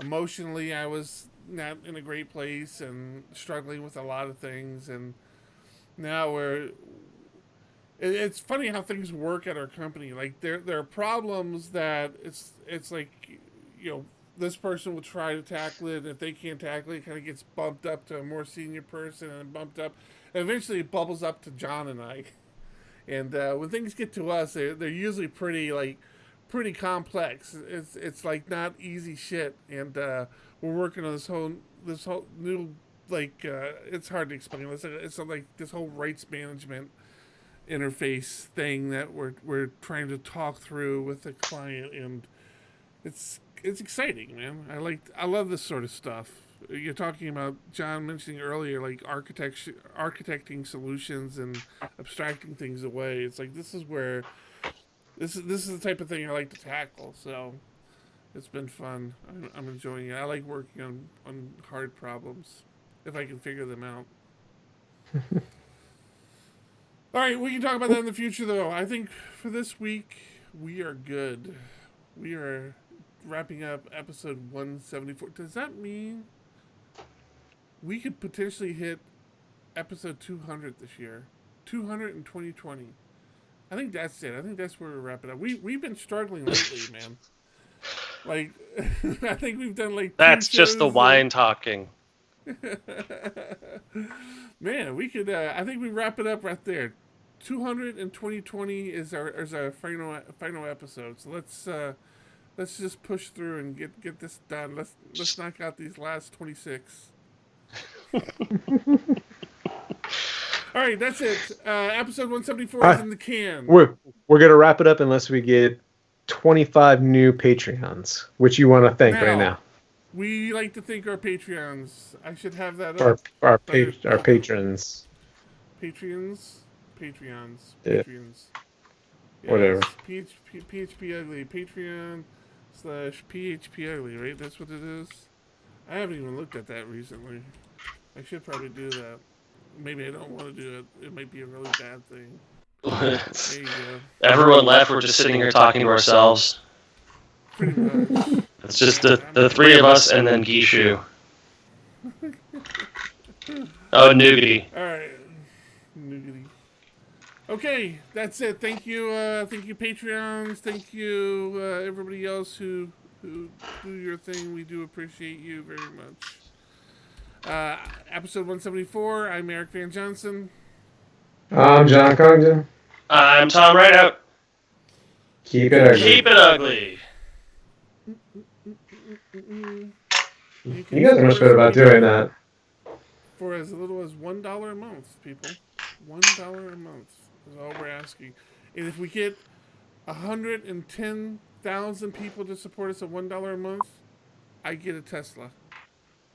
emotionally, I was not in a great place and struggling with a lot of things. And now it's funny how things work at our company. Like there are problems that it's like, this person will try to tackle it. If they can't tackle it, it kind of gets bumped up to a more senior person and bumped up. And eventually it bubbles up to John and I. And when things get to us, they're usually pretty complex. It's like not easy shit. And we're working on this whole new, it's hard to explain. It's like this whole rights management interface thing that we're trying to talk through with the client, and it's exciting, man. I love this sort of stuff. You're talking about John mentioning earlier, like architecting solutions and abstracting things away. It's like this is the type of thing I like to tackle. So it's been fun. I'm enjoying it. I like working on hard problems if I can figure them out. All right, we can talk about that in the future, though. I think for this week, we are good. We are wrapping up episode 174. Does that mean we could potentially hit episode 200 this year? 200 in 2020. I think that's it. I think that's where we're wrapping up. We've been struggling lately, man. Like, I think we've done like 2 That's shows just the wine talking. Man, we could. I think we wrap it up right there. 200 in 2020 is our final episode. So let's just push through and get this done. Let's knock out these last 26. All right, that's it. Episode 174 is in the can. We're gonna wrap it up unless we get 25 new Patreons, which you want to thank right now. We like to thank our Patreons. I should have that up. Our patrons. Patreons. Yeah. Yes. Whatever. PHP Ugly. Patreon/PHP Ugly, right? That's what it is. I haven't even looked at that recently. I should probably do that. Maybe I don't want to do it. It might be a really bad thing. There you go. Everyone left. We're just sitting here talking to ourselves. Pretty much. It's just the 3 of us and then Gishu. Oh, Nougaty. All right. Nougaty. Okay, that's it. Thank you, Patreons. Thank you, everybody else who who do your thing. We do appreciate you very much. Episode 174. I'm Eric Van Johnson. I'm John Congdon. I'm Tom Rideout. Keep it ugly. Keep it ugly. You guys are much better about doing that. For as little as $1 a month, people. $1 a month is all we're asking. And if we get 110,000 people to support us at $1 a month, I get a Tesla.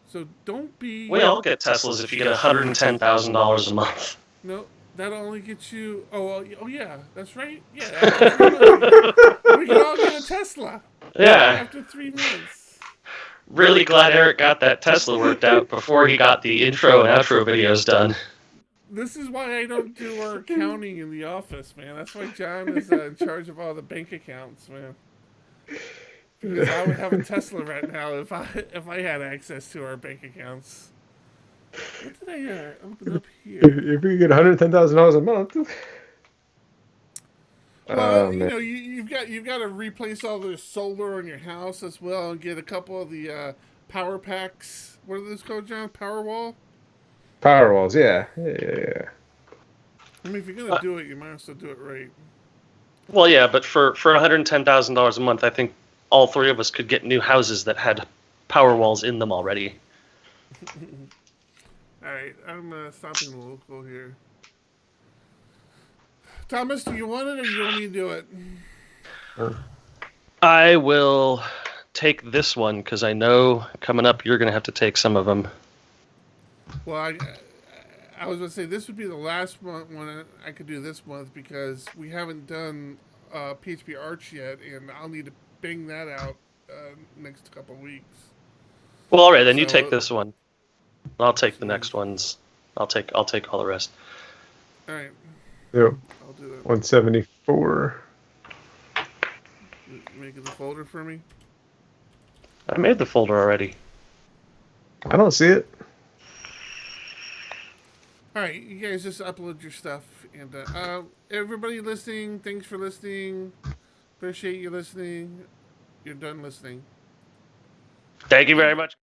So don't be... We all get Teslas if you get $110,000 a month. No, that'll only get you... Oh, yeah, that's right. Yeah, after 3 months, we can all get a Tesla. Yeah. After 3 months. Really glad Eric got that Tesla worked out before he got the intro and outro videos done. This is why I don't do our accounting in the office, man. That's why John is in charge of all the bank accounts, man. Because I would have a Tesla right now if I had access to our bank accounts. What did I open up here? If we get $110,000 a month. Well, you've got to replace all the solar on your house as well, and get a couple of the power packs. What are those called, John? Powerwall? Power walls, yeah. Yeah. I mean, if you're gonna do it, you might as well do it right. Well, yeah, but for $110,000 a month, I think all three of us could get new houses that had power walls in them already. All right, I'm stopping the local here. Thomas, do you want it, or you want me to do it? I will take this one because I know coming up you're going to have to take some of them. Well, I was going to say this would be the last one I could do this month because we haven't done PHP Arch yet, and I'll need to bang that out next couple of weeks. Well, all right, then you take this one. I'll take the next ones. I'll take all the rest. All right. Yep. I'll do that. 174. Making the folder for me? I made the folder already. I don't see it. All right, you guys just upload your stuff. And everybody listening, thanks for listening. Appreciate you listening. You're done listening. Thank you very much.